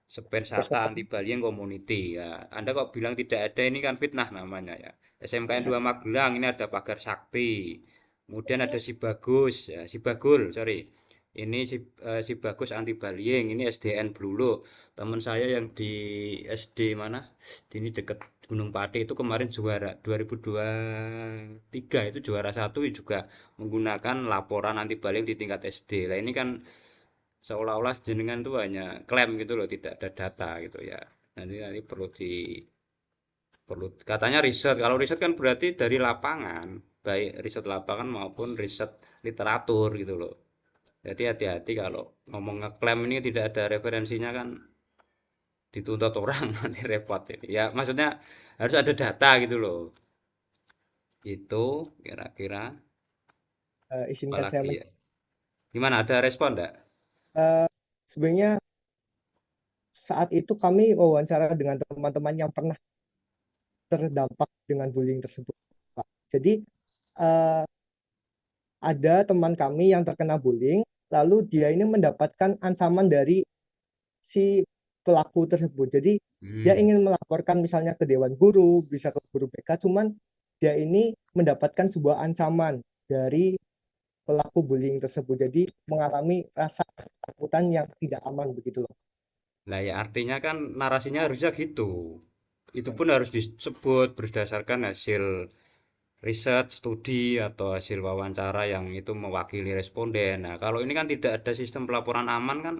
Spensata anti bullying community ya. Anda kok bilang tidak ada, ini kan fitnah namanya ya. SMKN 2 Magelang ini ada Pagar Sakti. Kemudian ada si Bagus ya, si Bagul, sorry. Ini si Bagus anti bullying, ini SDN Blulo. Teman saya yang di SD mana? Di ini dekat Gunung Pati itu kemarin juara 2023 itu juara satu juga menggunakan laporan anti bullying di tingkat SD. Nah, ini kan seolah-olah jenengan tuh hanya klaim gitu loh, tidak ada data gitu ya. Nanti perlu katanya riset. Kalau riset kan berarti dari lapangan, baik riset lapangan maupun riset literatur gitu loh. Jadi hati-hati kalau ngomong ngeklaim ini tidak ada referensinya kan dituntut orang nanti repot ini. Ya maksudnya harus ada data gitu loh. Itu kira-kira Izinkan saya apalagi ya. Gimana, ada respon enggak? sebenarnya saat itu kami wawancara dengan teman-teman yang pernah terdampak dengan bullying tersebut, Pak. Jadi eh, ada teman kami yang terkena bullying, lalu dia ini mendapatkan ancaman dari si pelaku tersebut. Jadi dia ingin melaporkan misalnya ke Dewan Guru, bisa ke guru BK, cuman dia ini mendapatkan sebuah ancaman dari pelaku bullying tersebut. Jadi mengalami rasa ketakutan yang tidak aman begitu loh. Lah ya artinya kan narasinya harusnya gitu. Itu pun harus disebut berdasarkan hasil riset, studi atau hasil wawancara yang itu mewakili responden. Nah, kalau ini kan tidak ada sistem pelaporan aman kan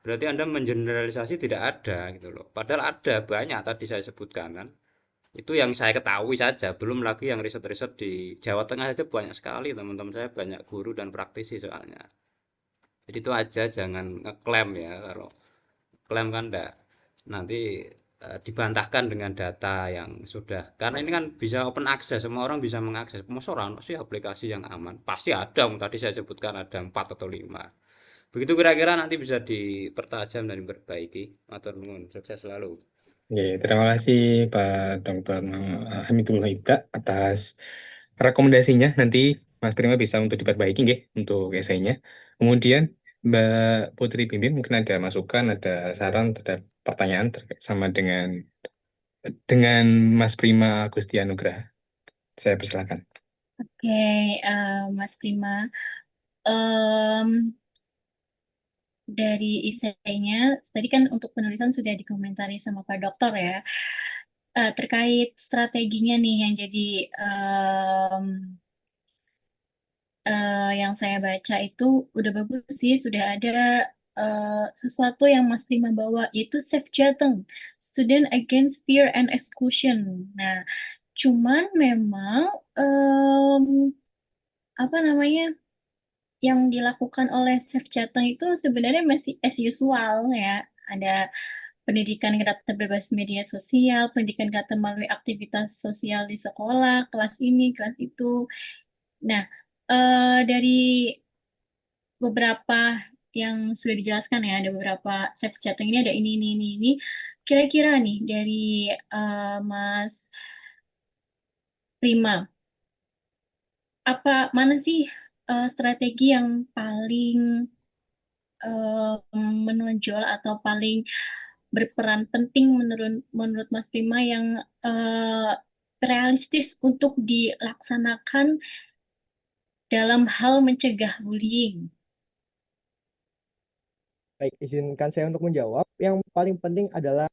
berarti Anda mengeneralisasi tidak ada gitu loh. Padahal ada banyak tadi saya sebutkan kan. Itu yang saya ketahui saja, belum lagi yang riset-riset di Jawa Tengah saja banyak sekali teman-teman saya banyak guru dan praktisi soalnya. Jadi itu aja jangan ngeklaim ya kalau klaim kan enggak nanti dibantahkan dengan data yang sudah karena ini kan bisa open access semua orang bisa mengakses masa orang sih aplikasi yang aman pasti ada tadi saya sebutkan ada 4 atau 5 begitu kira-kira nanti bisa dipertajam dan diperbaiki matur nuwun sukses selalu. Oke, terima kasih Pak Dr. Hamidul Hidayat atas rekomendasinya. Nanti Mas Prima bisa untuk diperbaiki nggih, untuk esainya. Kemudian Mbak Putri Pimpin mungkin ada masukan, ada saran, ada pertanyaan terkait sama dengan Mas Prima Agusti Anugraha. Saya persilakan. Oke, Mas Prima. Em, dari esainya, tadi kan untuk penulisan sudah dikomentari sama Pak Dokter ya. Terkait strateginya nih yang jadi yang saya baca itu udah bagus sih, sudah ada sesuatu yang Mas Prima bawa, yaitu Safe Jateng, Student Against Fear and Exclusion. Nah, cuman memang apa namanya yang dilakukan oleh Safe Jateng itu sebenarnya masih as usual ya. Ada pendidikan kreatif berbasis media sosial, pendidikan kreatif melalui aktivitas sosial di sekolah, kelas ini, kelas itu. Nah, dari beberapa yang sudah dijelaskan ya, ada beberapa safe chatting ini, ada ini. Kira-kira nih dari Mas Prima, mana sih strategi yang paling menonjol atau paling berperan penting menurut Mas Prima yang realistis untuk dilaksanakan dalam hal mencegah bullying? Baik, izinkan saya untuk menjawab. Yang paling penting adalah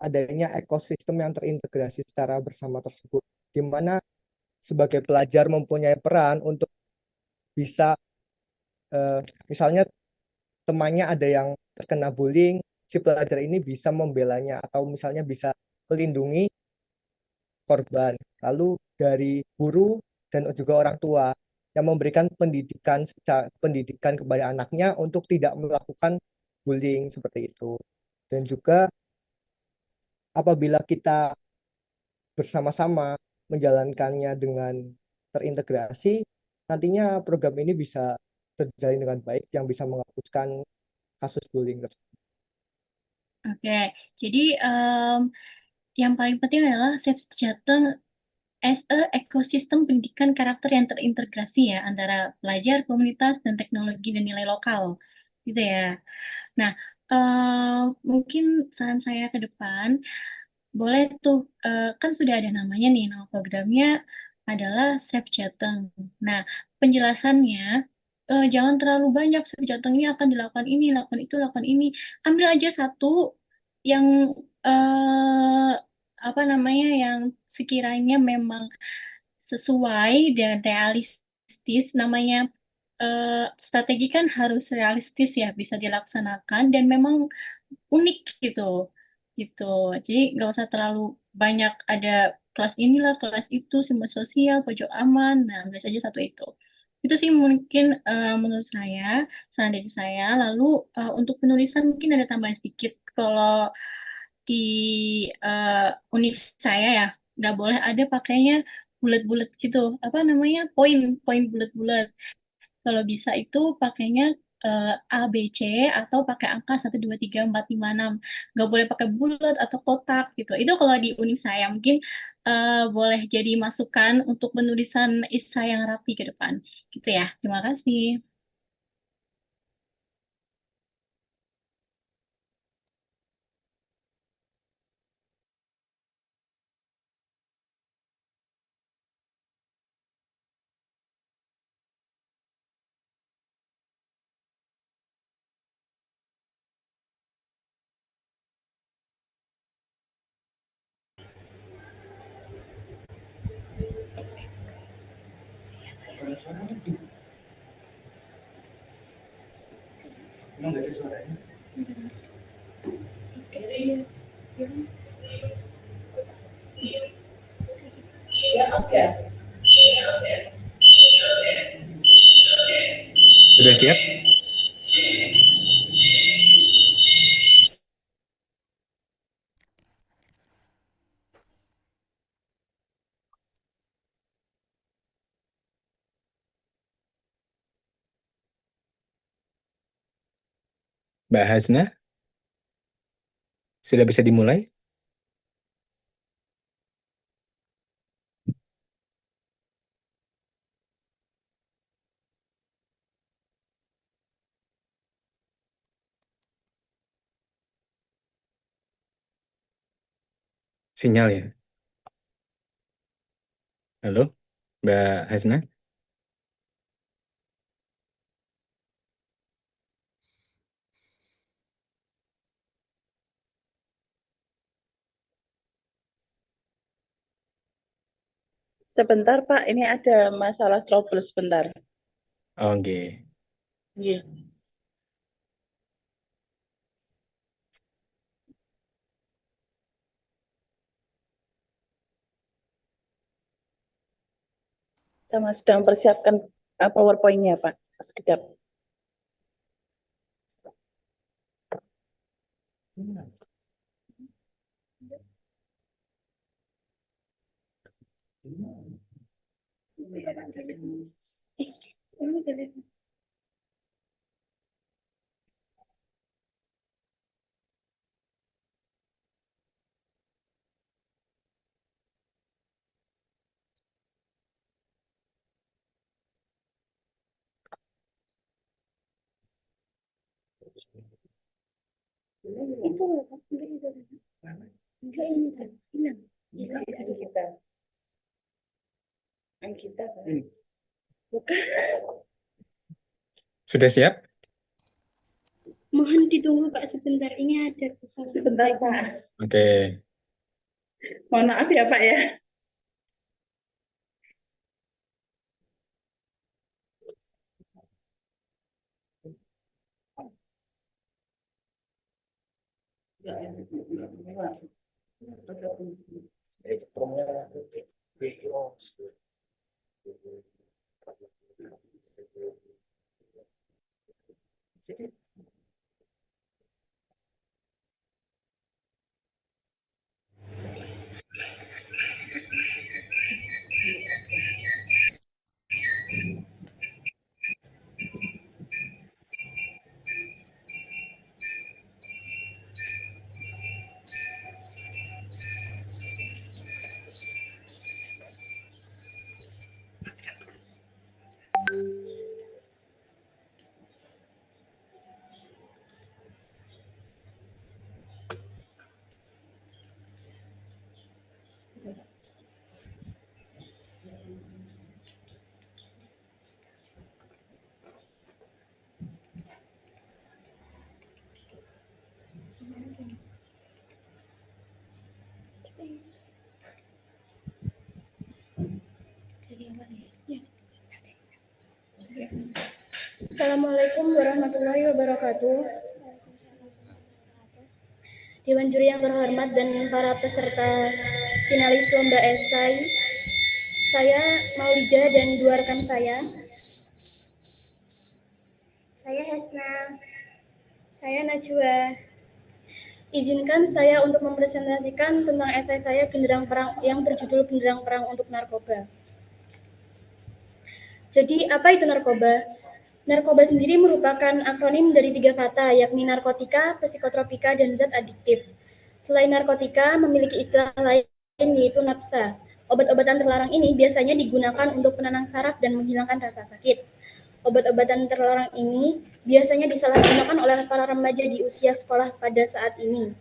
adanya ekosistem yang terintegrasi secara bersama tersebut, di mana sebagai pelajar mempunyai peran untuk bisa, misalnya temannya ada yang terkena bullying, si pelajar ini bisa membelanya atau misalnya bisa melindungi korban. Lalu dari guru dan juga orang tua yang memberikan pendidikan kepada anaknya untuk tidak melakukan bullying seperti itu. Dan juga apabila kita bersama-sama menjalankannya dengan terintegrasi, nantinya program ini bisa terjalin dengan baik yang bisa menghapuskan kasus bullying tersebut. Oke, jadi yang paling penting adalah Save Jateng as a ekosistem pendidikan karakter yang terintegrasi ya antara pelajar, komunitas, dan teknologi dan nilai lokal, gitu ya. Nah, mungkin saran saya ke depan, boleh tuh, kan sudah ada namanya nih, nama programnya adalah Save Jateng. Nah, penjelasannya, jangan terlalu banyak, Save Jateng ini akan dilakukan ini, lakukan itu, lakukan ini. Ambil aja satu yang, apa namanya, yang sekiranya memang sesuai dan realistis. Namanya strategi kan harus realistis ya, bisa dilaksanakan dan memang unik gitu, gitu. Jadi nggak usah terlalu banyak ada kelas inilah, kelas itu, simbol sosial, pojok aman. Nah, ambil saja satu itu. Itu sih mungkin menurut saya, saran dari saya. Lalu untuk penulisan mungkin ada tambahan sedikit. Kalau di univ saya ya, nggak boleh ada pakainya bulat-bulat gitu. Apa namanya? Poin bulat-bulat. Kalau bisa itu pakainya A, B, C atau pakai angka 1, 2, 3, 4, 5, 6. Nggak boleh pakai bulat atau kotak gitu. Itu kalau di univ saya mungkin boleh jadi masukan untuk penulisan esai yang rapi ke depan. Gitu ya. Terima kasih. Sudah siap? Mbak Hasna, sudah bisa dimulai? Sinyal ya? Halo, Mbak Hasna? Sebentar, Pak. Ini ada masalah trouble sebentar. Oke. Iya. Sama sedang persiapkan PowerPoint-nya, Pak. Sekedap. Itu enggak ini tadi hilang. Itu kita. Kita kan. Bukan. Sudah siap? Mohon ditunggu Pak sebentar. Ini ada kesalahan. Sebentar, Pak. Oke. Mohon maaf ya, Pak ya. Assalamualaikum warahmatullahi wabarakatuh. Dewan juri yang terhormat dan para peserta finalis lomba esai, saya Maulida dan dua rekan saya. Saya Hesna. Saya Najwa. Izinkan saya untuk mempresentasikan tentang esai saya Genderang Perang yang berjudul Genderang Perang untuk Narkoba. Jadi, apa itu narkoba? Narkoba sendiri merupakan akronim dari 3 kata, yakni narkotika, psikotropika, dan zat adiktif. Selain narkotika, memiliki istilah lain yaitu napsa. Obat-obatan terlarang ini biasanya digunakan untuk penenang saraf dan menghilangkan rasa sakit. Obat-obatan terlarang ini biasanya disalahgunakan oleh para remaja di usia sekolah pada saat ini.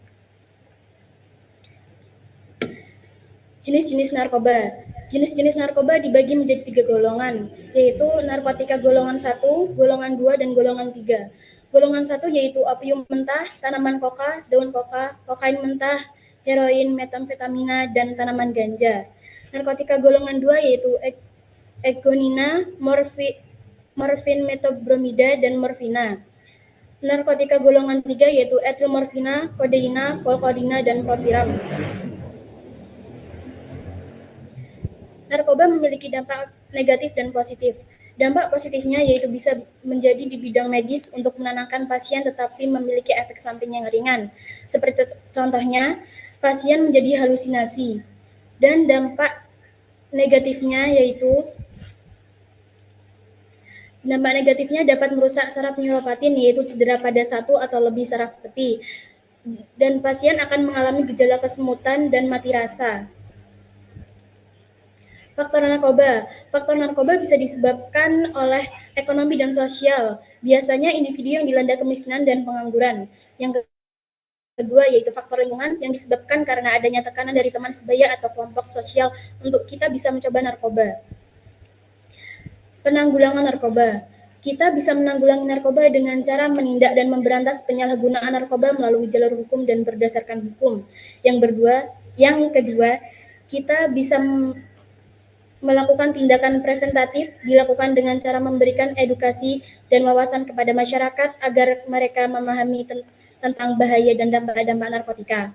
Jenis-jenis narkoba. Jenis-jenis narkoba dibagi menjadi 3 golongan, yaitu narkotika golongan 1, golongan 2, dan golongan 3. Golongan 1 yaitu opium mentah, tanaman koka, daun koka, kokain mentah, heroin, metamfetamina, dan tanaman ganja. Narkotika golongan 2 yaitu egonina, morfin, metobromida, dan morfina. Narkotika golongan 3 yaitu etilmorfina, kodeina, polkodina, dan propiram. Narkoba memiliki dampak negatif dan positif. Dampak positifnya yaitu bisa menjadi di bidang medis untuk menenangkan pasien tetapi memiliki efek samping yang ringan. Seperti contohnya, pasien menjadi halusinasi. Dan dampak negatifnya dapat merusak saraf neuropatin yaitu cedera pada satu atau lebih saraf tepi. Dan pasien akan mengalami gejala kesemutan dan mati rasa. Faktor narkoba bisa disebabkan oleh ekonomi dan sosial. Biasanya individu yang dilanda kemiskinan dan pengangguran. Yang kedua yaitu faktor lingkungan yang disebabkan karena adanya tekanan dari teman sebaya atau kelompok sosial untuk kita bisa mencoba narkoba. Penanggulangan narkoba. Kita bisa menanggulangi narkoba dengan cara menindak dan memberantas penyalahgunaan narkoba melalui jalur hukum dan berdasarkan hukum. Yang kedua, kita bisa melakukan tindakan preventatif dilakukan dengan cara memberikan edukasi dan wawasan kepada masyarakat agar mereka memahami tentang bahaya dan dampak-dampak narkotika.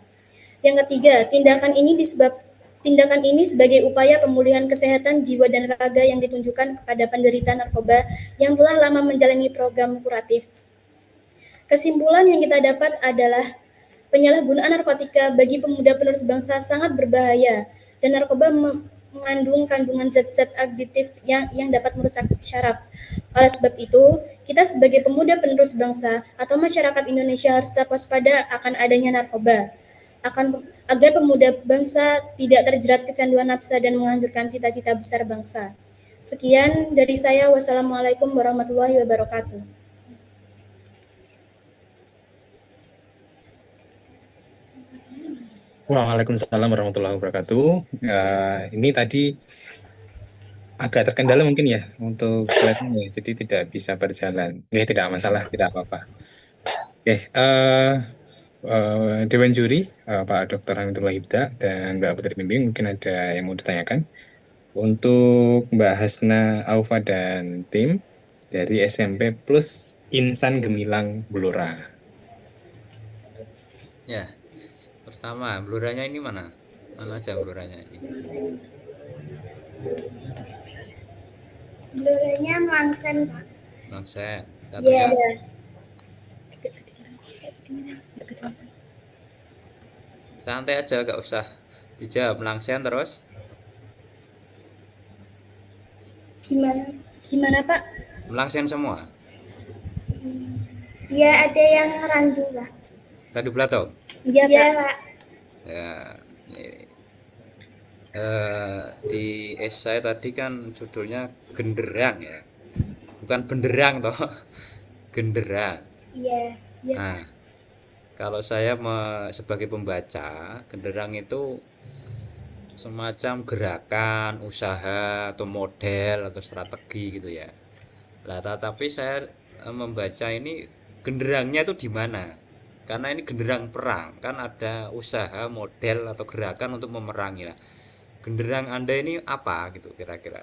Yang ketiga, tindakan ini sebagai upaya pemulihan kesehatan jiwa dan raga yang ditunjukkan kepada penderita narkoba yang telah lama menjalani program kuratif. Kesimpulan yang kita dapat adalah penyalahgunaan narkotika bagi pemuda penerus bangsa sangat berbahaya dan narkoba mengandung kandungan zat-zat adiktif yang dapat merusak syaraf. Oleh sebab itu, kita sebagai pemuda penerus bangsa atau masyarakat Indonesia harus tetap waspada akan adanya narkoba, agar pemuda bangsa tidak terjerat kecanduan nafsa dan menghancurkan cita-cita besar bangsa. Sekian dari saya. Wassalamualaikum warahmatullahi wabarakatuh. Waalaikumsalam warahmatullahi wabarakatuh. Ini tadi agak terkendala mungkin ya untuk slide-nya, jadi tidak bisa berjalan. Tidak masalah, tidak apa-apa. Dewan juri, Pak Dr. Hamidullah Hibda dan Mbak Putri Bimbing, mungkin ada yang mau ditanyakan. Untuk Mbak Hasna Aufa dan tim dari SMP Plus Insan Gemilang Blora. Ya, pertama, bluranya ini mana? Mana aja bluranya ini? Bluranya Mangsen, Pak. Mangsen. Iya. Santai aja, gak usah dijawab. Mangsen terus. Gimana Pak? Mangsen semua. Iya, ada yang randu, Pak. Randu Plato. Iya, Pak. Ya, ini. Di esai tadi kan judulnya Genderang ya, bukan benderang toh. Genderang. Iya. Nah, kalau saya sebagai pembaca, genderang itu semacam gerakan, usaha atau model atau strategi gitu ya. Lah, tapi saya membaca ini genderangnya itu di mana? Karena ini genderang perang, kan ada usaha, model atau gerakan untuk memerangi lah. Genderang Anda ini apa gitu kira-kira?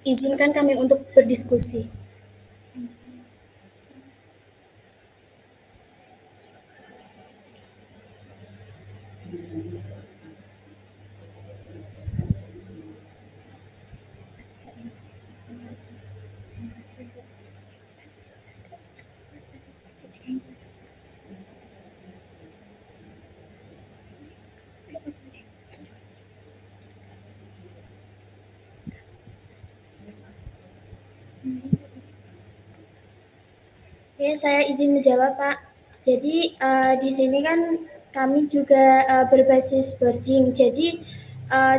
Izinkan kami untuk berdiskusi. Ya, saya izin menjawab, Pak. Jadi di sini kan kami juga berbasis boarding. Jadi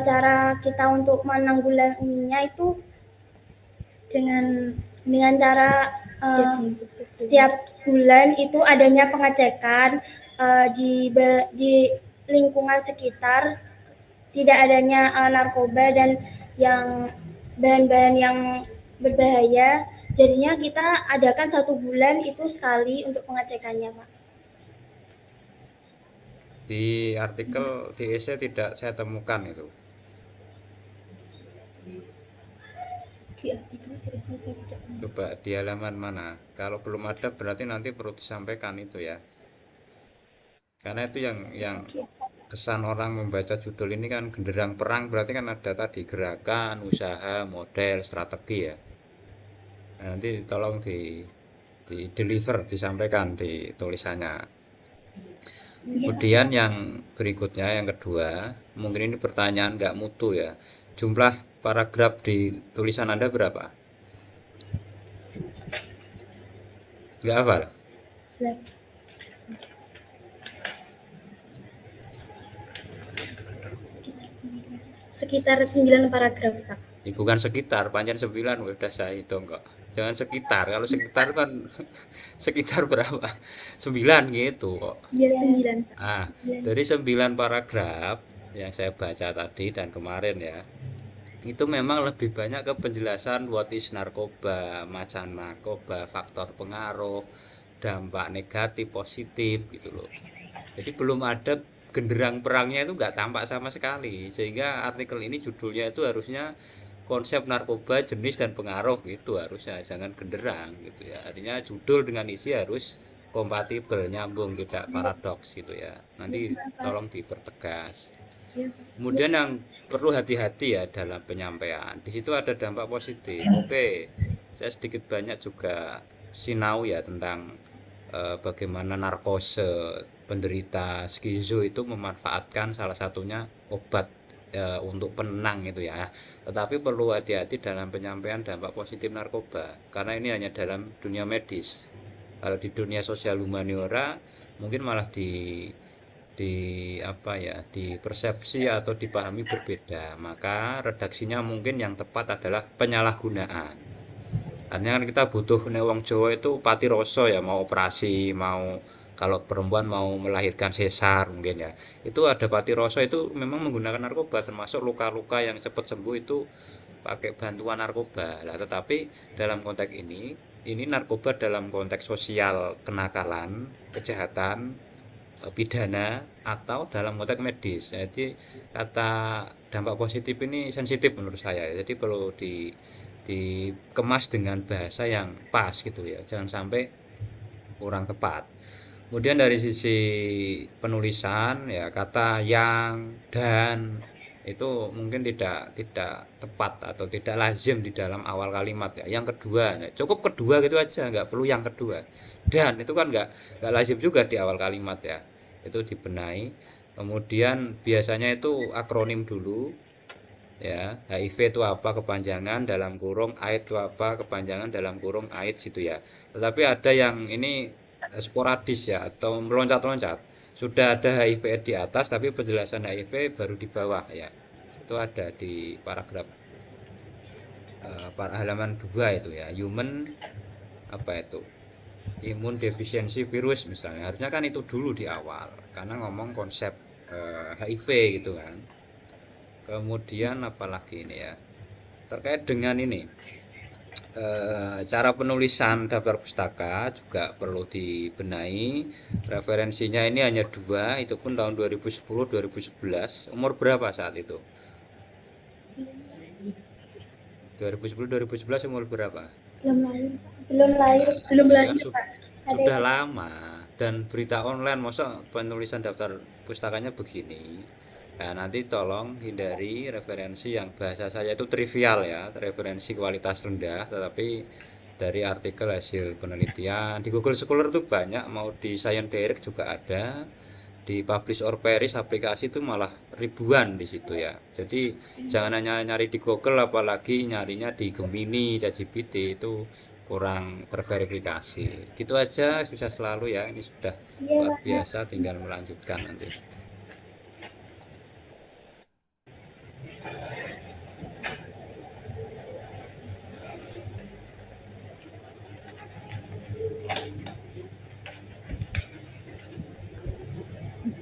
cara kita untuk menanggulanginya itu dengan cara setiap bulan itu adanya pengecekan di lingkungan sekitar, tidak adanya narkoba dan yang bahan-bahan yang berbahaya. Jadinya kita adakan 1 bulan itu sekali untuk pengecekannya, Pak. Di artikel di EC tidak saya temukan itu. Di artikel tidak saya tidak. Coba di halaman mana? Kalau belum ada berarti nanti perlu disampaikan itu ya. Karena itu yang kesan orang membaca judul ini kan genderang perang, berarti kan ada tadi gerakan, usaha, model, strategi ya. Nah, nanti tolong di deliver, disampaikan di tulisannya. Kemudian yang berikutnya, yang kedua, mungkin ini pertanyaan nggak mutu ya. Jumlah paragraf di tulisan Anda berapa? Nggak hafal? Sekitar 9 paragraf, Pak. Bukan sekitar, panjang 9 udah saya hitung kok. Jangan sekitar, kalau sekitar kan sekitar berapa? 9 gitu kok. Ya, 9. Ah, dari 9 paragraf yang saya baca tadi dan kemarin ya, itu memang lebih banyak ke penjelasan what is narkoba, macam narkoba, faktor pengaruh, dampak negatif, positif gitu loh. Jadi belum ada genderang perangnya, itu nggak tampak sama sekali, sehingga artikel ini judulnya itu harusnya konsep narkoba, jenis dan pengaruh gitu harusnya, jangan genderang gitu ya. Artinya judul dengan isi harus kompatibel, nyambung, tidak paradoks gitu ya. Nanti tolong dipertegas. Kemudian yang perlu hati-hati ya dalam penyampaian, di situ ada dampak positif. Oke, saya sedikit banyak juga sinau ya tentang bagaimana narkose penderita skizo itu memanfaatkan salah satunya obat untuk penenang itu ya. Tetapi perlu hati-hati dalam penyampaian dampak positif narkoba, karena ini hanya dalam dunia medis. Kalau di dunia sosial humaniora mungkin malah di persepsi atau dipahami berbeda. Maka redaksinya mungkin yang tepat adalah penyalahgunaan. Artinya kan kita butuh nek wong Jawa itu pati rasa ya, mau operasi, mau kalau perempuan mau melahirkan sesar mungkin ya. Itu ada pati rasa, itu memang menggunakan narkoba, termasuk luka-luka yang cepat sembuh itu pakai bantuan narkoba. Lah tetapi dalam konteks ini narkoba dalam konteks sosial, kenakalan, kejahatan, pidana, atau dalam konteks medis. Jadi kata dampak positif ini sensitif menurut saya. Jadi perlu dikemas dengan bahasa yang pas gitu ya, jangan sampai kurang tepat. Kemudian dari sisi penulisan ya, kata yang, dan itu mungkin tidak tepat atau tidak lazim di dalam awal kalimat ya. Yang kedua ya, cukup kedua gitu aja, nggak perlu yang kedua. Dan itu kan nggak lazim juga di awal kalimat ya, itu dibenahi. Kemudian biasanya itu akronim dulu ya, HIV itu apa kepanjangan dalam kurung, AIDS itu apa kepanjangan dalam kurung AIDS itu ya. Tetapi ada yang ini sporadis ya, atau meloncat-loncat, sudah ada HIV di atas tapi penjelasan HIV baru di bawah ya. Itu ada di paragraf halaman 2 itu ya, human apa itu, imun defisiensi virus misalnya, harusnya kan itu dulu di awal karena ngomong konsep HIV gitu kan. Kemudian apalagi ini ya, terkait dengan ini cara penulisan daftar pustaka juga perlu dibenahi. Referensinya ini hanya 2, itu pun tahun 2010-2011. Umur berapa saat itu? 2010 2011 umur berapa? Belum lahir. Belum lahir. Nah, Belum itu kan lahir, Pak. Ada sudah yang lama, dan berita online masa penulisan daftar pustakanya begini. Nah, nanti tolong hindari referensi yang bahasa saya itu trivial ya, referensi kualitas rendah, tetapi dari artikel hasil penelitian di Google Scholar tuh banyak, mau di Science Direct juga ada, di Publish or Perish aplikasi itu malah ribuan di situ ya. Jadi jangan hanya nyari di Google, apalagi nyarinya di Gemini, ChatGPT, itu kurang terverifikasi. Gitu aja, bisa selalu ya. Ini sudah Iya, luar Pak. biasa, tinggal melanjutkan nanti.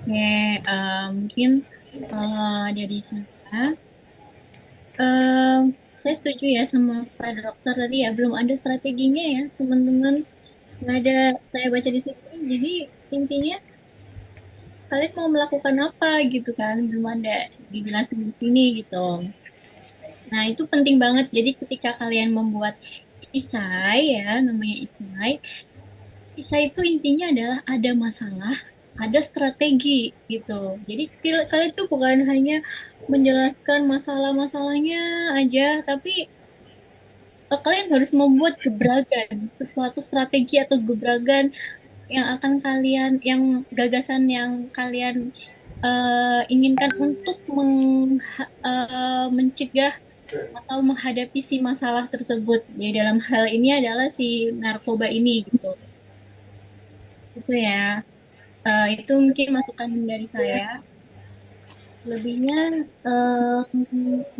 Oke, mungkin dari saya, saya setuju ya sama Pak Dokter tadi ya, belum ada strateginya ya teman-teman. Nggak ada, saya baca di situ. Jadi intinya kalian mau melakukan apa gitu kan, belum ada dijelasin di sini gitu. Nah, itu penting banget. Jadi ketika kalian membuat isai ya, namanya isai, isai itu intinya adalah ada masalah, ada strategi gitu. Jadi kalian tuh bukan hanya menjelaskan masalah-masalahnya aja, tapi kalian harus membuat gebrakan, sesuatu strategi atau gebrakan yang akan kalian, yang gagasan yang kalian inginkan untuk mencegah atau menghadapi si masalah tersebut. Ya, dalam hal ini adalah si narkoba ini gitu. Itu ya. Itu mungkin masukan dari saya. Lebihnya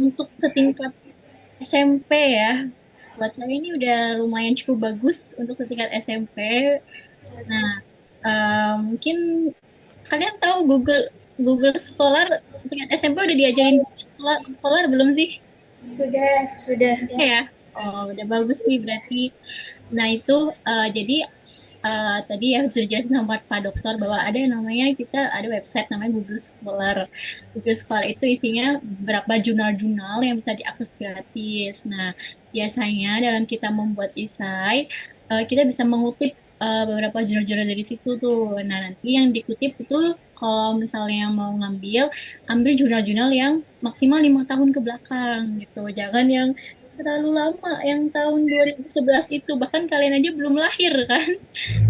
untuk setingkat SMP ya. Buat saya ini udah lumayan cukup bagus untuk setingkat SMP. Nah, mungkin kalian tahu Google Google Scholar setingkat SMP udah diajarin Scholar belum sih? Sudah. Ya. Oh, udah bagus nih berarti. Nah, itu jadi tadi ya sudah jelas sama Pak Dokter bahwa ada yang namanya, kita ada website namanya Google Scholar. Google Scholar itu isinya beberapa jurnal-jurnal yang bisa diakses gratis. Nah, biasanya dalam kita membuat esai, kita bisa mengutip beberapa jurnal-jurnal dari situ tuh. Nah, nanti yang dikutip itu kalau misalnya mau ambil jurnal-jurnal yang maksimal 5 tahun ke belakang gitu. Jangan yang terlalu lama, yang tahun 2011 itu, bahkan kalian aja belum lahir kan.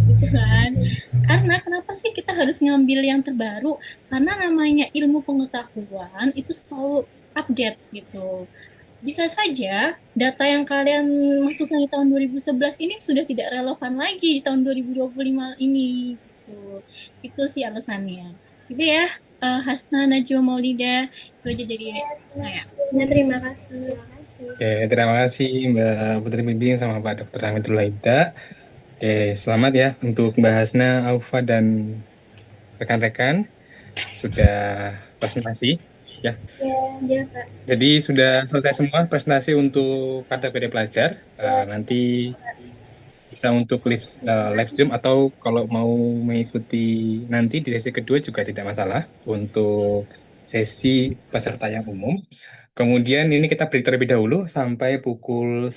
Gitu kan. Karena kenapa sih kita harus ngambil yang terbaru? Karena namanya ilmu pengetahuan itu selalu update gitu. Bisa saja data yang kalian masukkan di tahun 2011 ini sudah tidak relevan lagi di tahun 2025 ini gitu. Itu sih alasannya. Gitu ya. Hasna, Najwa, Maulida, itu aja jadi saya. Nah, terima kasih. Oke, terima kasih Mbak Putri Bimbing sama Pak Dr. Hamidul Haida. Oke, selamat ya untuk Mbak Hasna, Aufa, dan rekan-rekan sudah presentasi ya. Ya, Pak. Jadi sudah selesai semua presentasi untuk kategori pelajar. Nanti bisa untuk live Zoom, atau kalau mau mengikuti nanti di sesi kedua juga tidak masalah untuk sesi peserta yang umum. Kemudian ini kita break terlebih dahulu sampai pukul 1.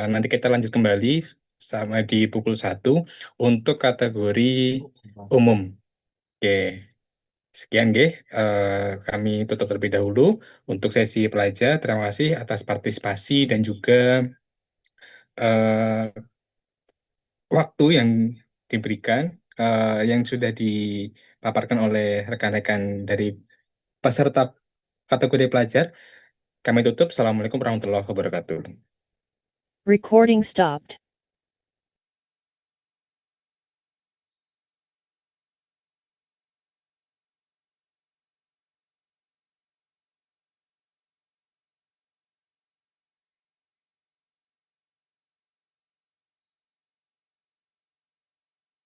Nanti kita lanjut kembali sama di pukul 1 untuk kategori umum. Oke. Sekian, kami tutup terlebih dahulu untuk sesi pelajar. Terima kasih atas partisipasi dan juga waktu yang diberikan, yang sudah dipaparkan oleh rekan-rekan dari peserta kategori pelajar. Kami tutup. Assalamualaikum warahmatullahi wabarakatuh. Recording stopped.